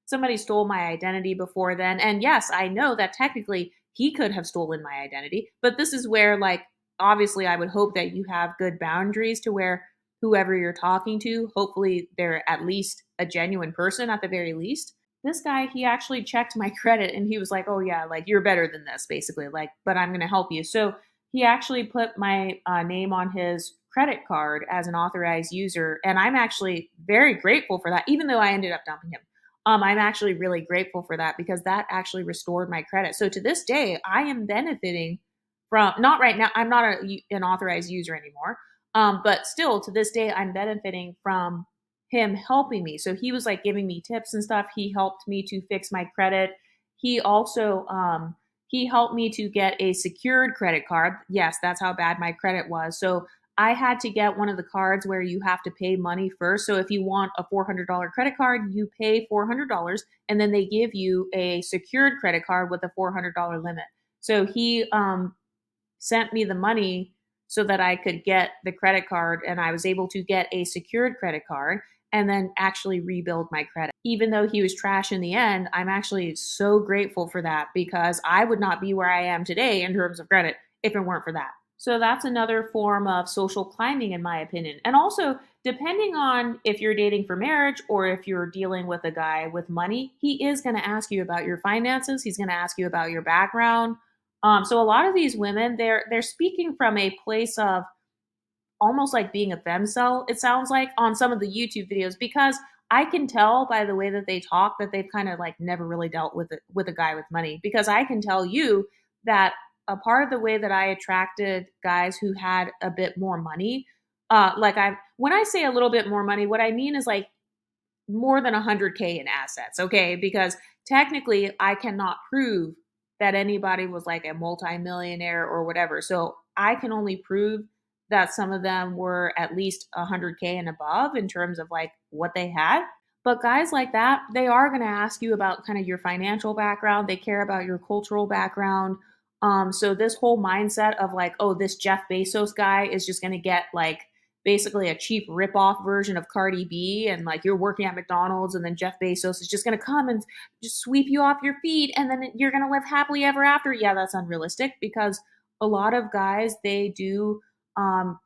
somebody stole my identity before then. And yes, I know that technically he could have stolen my identity, but this is where like obviously I would hope that you have good boundaries to where whoever you're talking to, hopefully they're at least a genuine person at the very least. This guy, he actually checked my credit and he was like, oh yeah, like you're better than this, basically. Like, but I'm going to help you. So he actually put my name on his credit card as an authorized user. And I'm actually very grateful for that, even though I ended up dumping him. I'm actually really grateful for that because that actually restored my credit. So to this day, I am benefiting from, not right now, I'm not an authorized user anymore. But still to this day, I'm benefiting from him helping me. So he was like giving me tips and stuff. He helped me to fix my credit. He also, he helped me to get a secured credit card. Yes, that's how bad my credit was. So I had to get one of the cards where you have to pay money first. So if you want a $400 credit card, you pay $400 and then they give you a secured credit card with a $400 limit. So he sent me the money so that I could get the credit card and I was able to get a secured credit card and then actually rebuild my credit. Even though he was trash in the end, I'm actually so grateful for that because I would not be where I am today in terms of credit if it weren't for that. So that's another form of social climbing, in my opinion. And also, depending on if you're dating for marriage or if you're dealing with a guy with money, he is going to ask you about your finances. He's going to ask you about your background. So a lot of these women, they're speaking from a place of almost like being a femcel, it sounds like, on some of the YouTube videos, because I can tell by the way that they talk that they've kind of like never really dealt with it with a guy with money. Because I can tell you that a part of the way that I attracted guys who had a bit more money, like I when I say a little bit more money, what I mean is like more than 100K in assets, okay? Because technically I cannot prove that anybody was like a multimillionaire or whatever. So I can only prove that some of them were at least 100K and above in terms of like what they had. But guys like that, they are going to ask you about kind of your financial background. They care about your cultural background. So this whole mindset of like, oh, this Jeff Bezos guy is just going to get like basically a cheap rip-off version of Cardi B, and like you're working at McDonald's, and then Jeff Bezos is just going to come and just sweep you off your feet, and then you're going to live happily ever after. Yeah, that's unrealistic because a lot of guys they do um,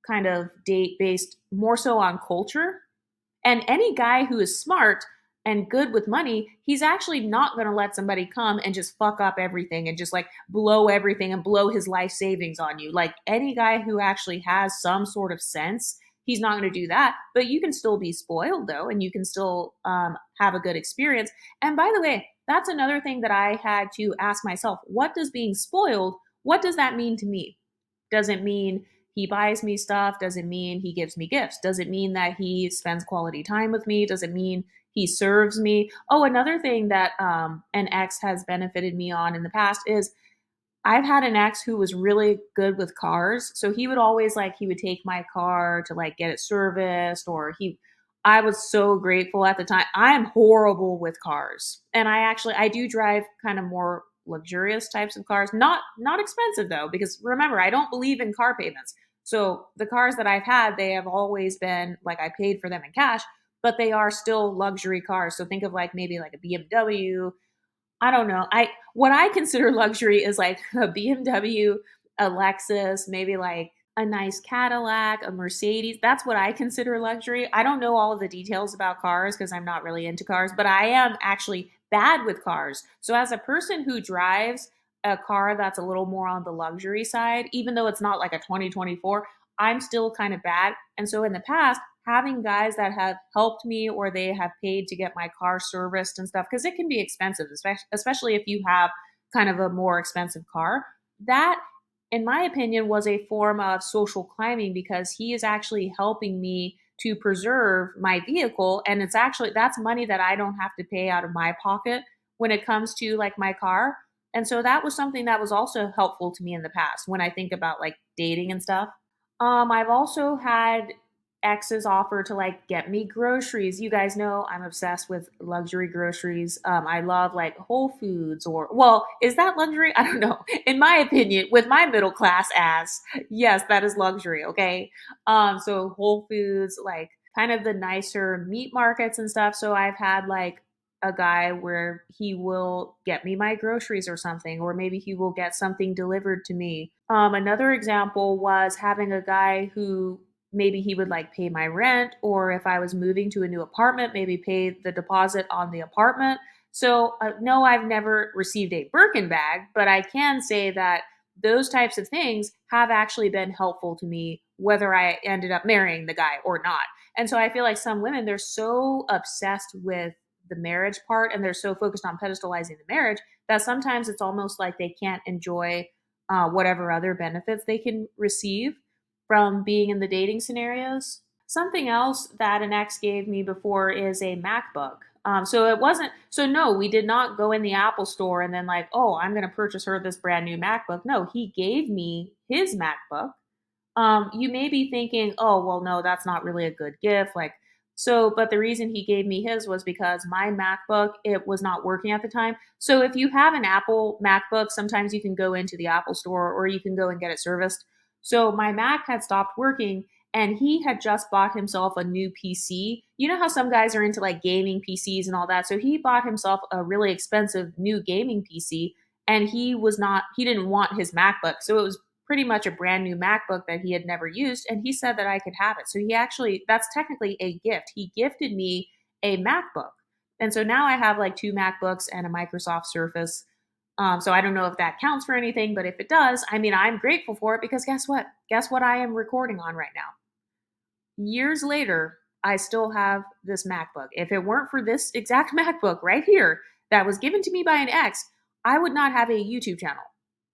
kind of date based more so on culture, and any guy who is smart and good with money, he's actually not going to let somebody come and just fuck up everything and just like blow everything and blow his life savings on you. Like any guy who actually has some sort of sense, he's not going to do that. But you can still be spoiled though, and you can still have a good experience. And by the way, that's another thing that I had to ask myself: what does being spoiled? What does that mean to me? Does it mean he buys me stuff? Does it mean he gives me gifts? Does it mean that he spends quality time with me? Does it mean he serves me? Oh, another thing that an ex has benefited me on in the past is I've had an ex who was really good with cars. So he would always like he would take my car to like get it serviced, or he I was so grateful at the time. I'm horrible with cars. And I do drive kind of more luxurious types of cars. Not expensive though, because remember, I don't believe in car payments. So the cars that I've had, they have always been like I paid for them in cash, but they are still luxury cars. So think of like maybe like a BMW. I don't know. I What I consider luxury is like a BMW, a Lexus, maybe like a nice Cadillac, a Mercedes. That's what I consider luxury. I don't know all of the details about cars because I'm not really into cars, but I am actually bad with cars. So as a person who drives a car that's a little more on the luxury side, even though it's not like a 2024, I'm still kind of bad. And so in the past, having guys that have helped me or they have paid to get my car serviced and stuff, because it can be expensive, especially if you have kind of a more expensive car. That, in my opinion, was a form of social climbing because he is actually helping me to preserve my vehicle. And it's actually, that's money that I don't have to pay out of my pocket when it comes to like my car. And so that was something that was also helpful to me in the past when I think about like dating and stuff. I've also had exes offer to like get me groceries. You guys know I'm obsessed with luxury groceries. I love like Whole Foods, or well, is that luxury? I don't know. In my opinion, with my middle class ass, yes, that is luxury. Okay. So Whole Foods, like kind of the nicer meat markets and stuff. So I've had like a guy where he will get me my groceries or something, or maybe he will get something delivered to me. Another example was having a guy who maybe he would like pay my rent, or if I was moving to a new apartment, maybe pay the deposit on the apartment. So, no, I've never received a Birkin bag, but I can say that those types of things have actually been helpful to me, whether I ended up marrying the guy or not. And so I feel like some women, they're so obsessed with the marriage part and they're so focused on pedestalizing the marriage that sometimes it's almost like they can't enjoy whatever other benefits they can receive from being in the dating scenarios. Something else that an ex gave me before is a MacBook. So it wasn't, so no, we did not go in the Apple store and then like, oh, I'm going to purchase her this brand new MacBook. No, he gave me his MacBook. You may be thinking, oh, well, no, that's not really a good gift. Like, so, but the reason he gave me his was because my MacBook, it was not working at the time. So if you have an Apple MacBook, sometimes you can go into the Apple store or you can go and get it serviced. So my Mac had stopped working and he had just bought himself a new PC. You know how some guys are into like gaming PCs and all that. So he bought himself a really expensive new gaming PC and he didn't want his MacBook. So it was pretty much a brand new MacBook that he had never used. And he said that I could have it. So he actually, that's technically a gift. He gifted me a MacBook. And so now I have like two MacBooks and a Microsoft Surface. So I don't know if that counts for anything, but if it does, I mean, I'm grateful for it because guess what? Guess what I am recording on right now? Years later, I still have this MacBook. If it weren't for this exact MacBook right here that was given to me by an ex, I would not have a YouTube channel.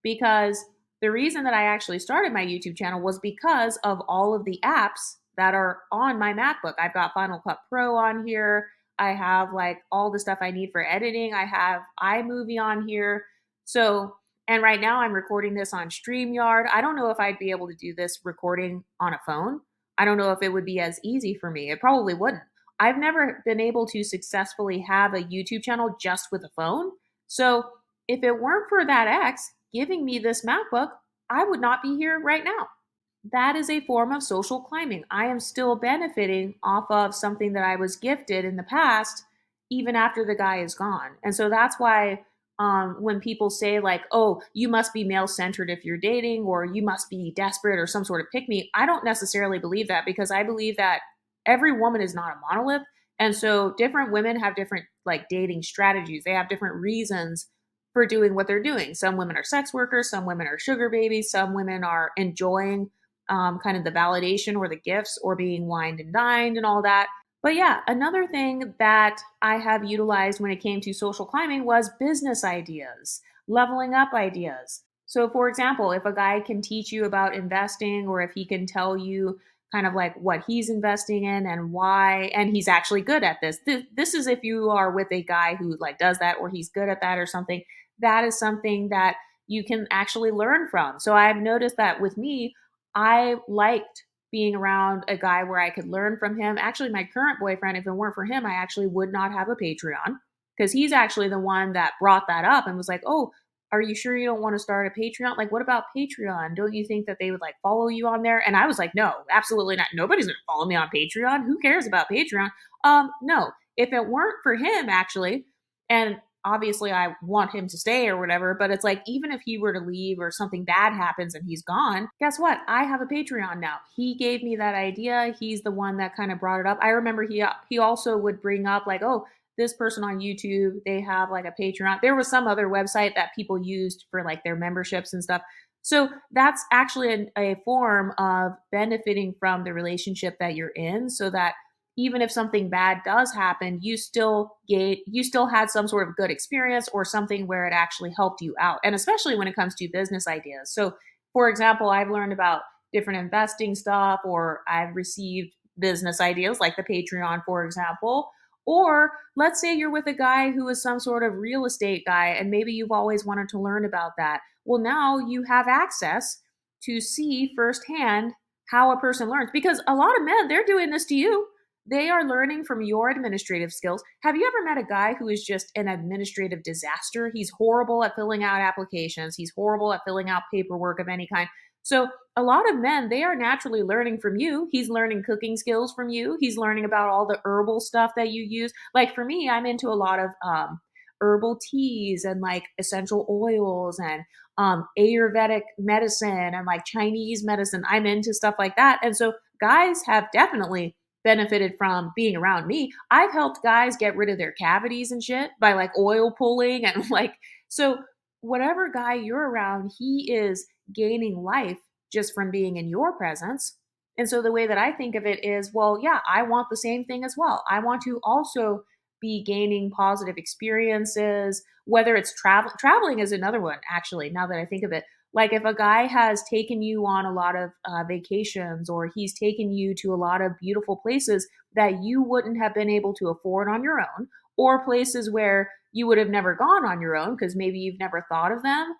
Because the reason that I actually started my YouTube channel was because of all of the apps that are on my MacBook. I've got Final Cut Pro on here. I have like all the stuff I need for editing. I have iMovie on here. So And right now I'm recording this on StreamYard. I don't know if I'd be able to do this recording on a phone. I don't know if it would be as easy for me. It probably wouldn't. I've never been able to successfully have a YouTube channel just with a phone. So if it weren't for that ex giving me this MacBook, I would not be here right now. That is a form of social climbing. I am still benefiting off of something that I was gifted in the past, even after the guy is gone. And so that's why when people say, like, oh, you must be male centered if you're dating, or you must be desperate or some sort of pick me, I don't necessarily believe that, because I believe that every woman is not a monolith. And so different women have different like dating strategies, they have different reasons for doing what they're doing. Some women are sex workers, some women are sugar babies, some women are enjoying kind of the validation or the gifts or being wined and dined and all that. But yeah, another thing that I have utilized when it came to social climbing was business ideas, leveling up ideas. So, for example, if a guy can teach you about investing, or if he can tell you kind of like what he's investing in and why, and he's actually good at this. This is if you are with a guy who like does that, or he's good at that or something. That is something that you can actually learn from. So I've noticed that with me, I liked being around a guy where I could learn from him. Actually, my current boyfriend, if it weren't for him, I actually would not have a Patreon, because he's actually the one that brought that up and was like, oh, are you sure you don't want to start a Patreon? Like, what about Patreon? Don't you think that they would like follow you on there? And I was like, no, absolutely not. Nobody's going to follow me on Patreon. Who cares about Patreon? No, if it weren't for him, actually, and obviously I want him to stay or whatever, but it's like, even if he were to leave or something bad happens and he's gone, guess what? I have a Patreon now. He gave me that idea. He's the one that kind of brought it up. I remember he also would bring up like, oh, this person on YouTube, they have like a Patreon. There was some other website that people used for like their memberships and stuff. So that's actually a form of benefiting from the relationship that you're in, so that even if something bad does happen, you still had some sort of good experience or something where it actually helped you out. And especially when it comes to business ideas. So, for example, I've learned about different investing stuff, or I've received business ideas like the Patreon, for example. Or let's say you're with a guy who is some sort of real estate guy, and maybe you've always wanted to learn about that. Well, now you have access to see firsthand how a person learns, because a lot of men, they're doing this to you. They are learning from your administrative skills. Have you ever met a guy who is just an administrative disaster? He's horrible at filling out applications, he's horrible at filling out paperwork of any kind. So, a lot of men, they are naturally learning from you. He's learning cooking skills from you. He's learning about all the herbal stuff that you use. Like for me, I'm into a lot of herbal teas and like essential oils and Ayurvedic medicine and like Chinese medicine. I'm into stuff like that. And so, guys have definitely benefited from being around me. I've helped guys get rid of their cavities and shit by like oil pulling and like, so whatever guy you're around, he is gaining life just from being in your presence. And so the way that I think of it is, well, yeah, I want the same thing as well. I want to also be gaining positive experiences, whether it's traveling is another one, actually, now that I think of it. Like if a guy has taken you on a lot of vacations, or he's taken you to a lot of beautiful places that you wouldn't have been able to afford on your own, or places where you would have never gone on your own because maybe you've never thought of them.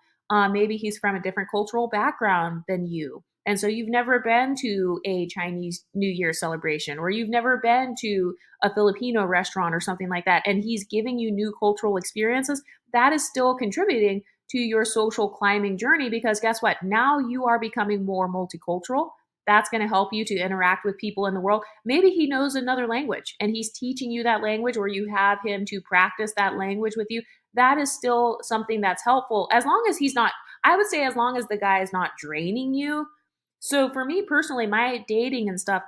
Maybe he's from a different cultural background than you. And so you've never been to a Chinese New Year celebration, or you've never been to a Filipino restaurant or something like that. And he's giving you new cultural experiences. That is still contributing to your social climbing journey, because guess what? Now you are becoming more multicultural. That's going to help you to interact with people in the world. Maybe he knows another language and he's teaching you that language, or you have him to practice that language with you. That is still something that's helpful, as long as he's not, I would say, as long as the guy is not draining you. So for me personally, my dating and stuff,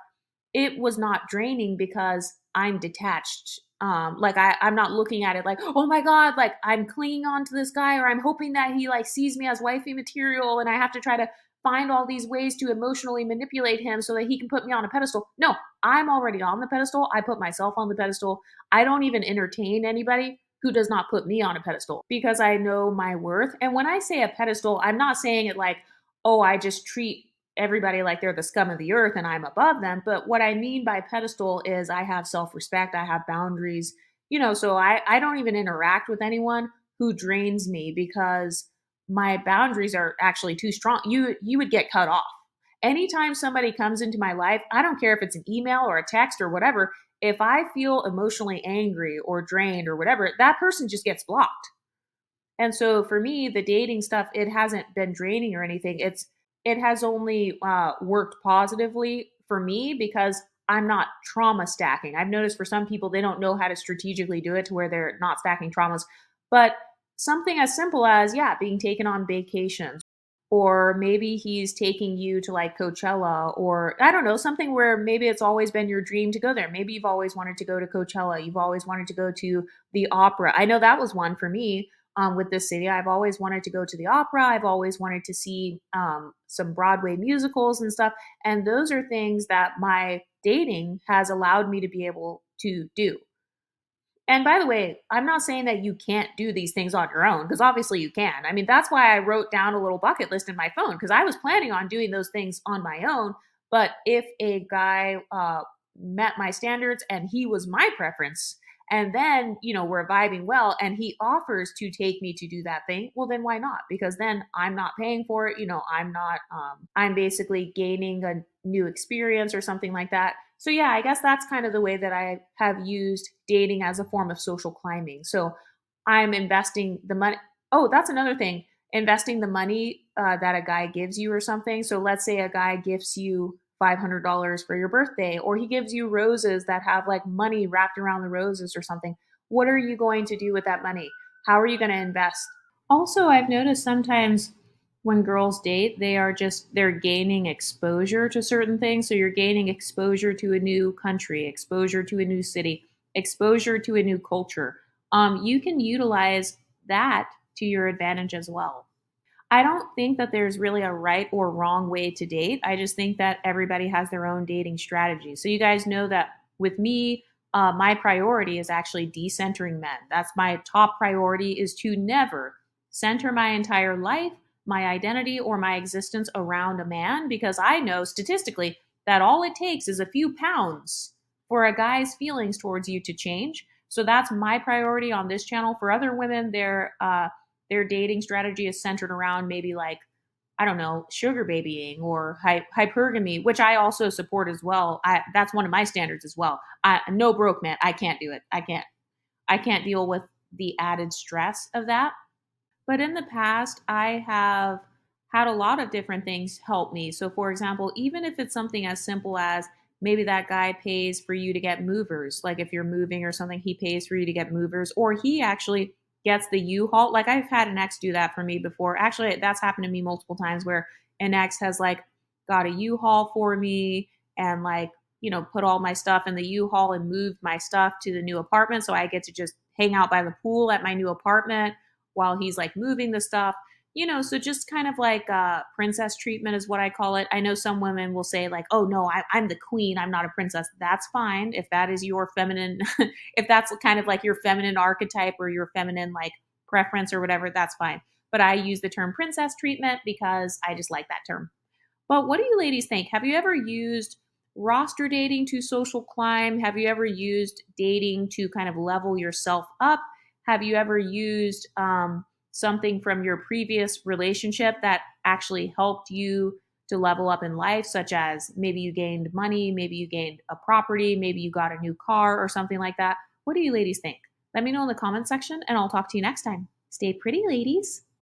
it was not draining because I'm detached. Like I'm not looking at it like, oh my God, like I'm clinging on to this guy, or I'm hoping that he like sees me as wifey material and I have to try to find all these ways to emotionally manipulate him so that he can put me on a pedestal. No, I'm already on the pedestal. I put myself on the pedestal. I don't even entertain anybody who does not put me on a pedestal, because I know my worth. And when I say a pedestal, I'm not saying it like, oh, I just treat everybody like they're the scum of the earth and I'm above them. But what I mean by pedestal is I have self respect, I have boundaries, so I don't even interact with anyone who drains me, because my boundaries are actually too strong, you would get cut off. Anytime somebody comes into my life, I don't care if it's an email or a text or whatever, if I feel emotionally angry or drained or whatever, that person just gets blocked. And so for me, the dating stuff, it hasn't been draining or anything. It has only worked positively for me because I'm not trauma stacking. I've noticed for some people they don't know how to strategically do it to where they're not stacking traumas. But something as simple as yeah, being taken on vacations, or maybe he's taking you to like Coachella, or I don't know, something where maybe it's always been your dream to go there. Maybe you've always wanted to go to Coachella, you've always wanted to go to the opera. I know that was one for me with this city. I've always wanted to go to the opera. I've always wanted to see some Broadway musicals and stuff. And those are things that my dating has allowed me to be able to do. And by the way, I'm not saying that you can't do these things on your own because obviously you can. I mean, that's why I wrote down a little bucket list in my phone because I was planning on doing those things on my own. But if a guy met my standards and he was my preference, and then, we're vibing well and he offers to take me to do that thing, well, then why not? Because then I'm not paying for it. I'm not, I'm basically gaining a new experience or something like that. So yeah, I guess that's kind of the way that I have used dating as a form of social climbing. So I'm investing the money. Oh, that's another thing. Investing the money that a guy gives you or something. So let's say a guy gives you $500 for your birthday, or he gives you roses that have like money wrapped around the roses or something. What are you going to do with that money? How are you going to invest? Also, I've noticed sometimes when girls date, they're gaining exposure to certain things. So you're gaining exposure to a new country, exposure to a new city, exposure to a new culture. You can utilize that to your advantage as well. I don't think that there's really a right or wrong way to date. I just think that everybody has their own dating strategy. So you guys know that with me, my priority is actually decentering men. That's my top priority, is to never center my entire life, my identity, or my existence around a man, because I know statistically that all it takes is a few pounds for a guy's feelings towards you to change. So that's my priority on this channel. For other women, their dating strategy is centered around maybe like, I don't know, sugar babying or hypergamy, which I also support as well. That's one of my standards as well. No broke man, I can't do it. I can't deal with the added stress of that. But in the past, I have had a lot of different things help me. So, for example, even if it's something as simple as maybe that guy pays for you to get movers, like if you're moving or something, he pays for you to get movers, or he actually gets the U-Haul. Like I've had an ex do that for me before. Actually, that's happened to me multiple times where an ex has like got a U-Haul for me and like, put all my stuff in the U-Haul and moved my stuff to the new apartment. So I get to just hang out by the pool at my new apartment while he's like moving the stuff. So just kind of like princess treatment is what I call it. I know some women will say like, oh no, I'm the queen, I'm not a princess. That's fine if that is your feminine if that's kind of like your feminine archetype or your feminine like preference or whatever, that's fine. But I use the term princess treatment because I just like that term. But what do you ladies think? Have you ever used roster dating to social climb? Have you ever used dating to kind of level yourself up? Have you ever used something from your previous relationship that actually helped you to level up in life, such as maybe you gained money, maybe you gained a property, maybe you got a new car or something like that? What do you ladies think? Let me know in the comment section and I'll talk to you next time. Stay pretty, ladies.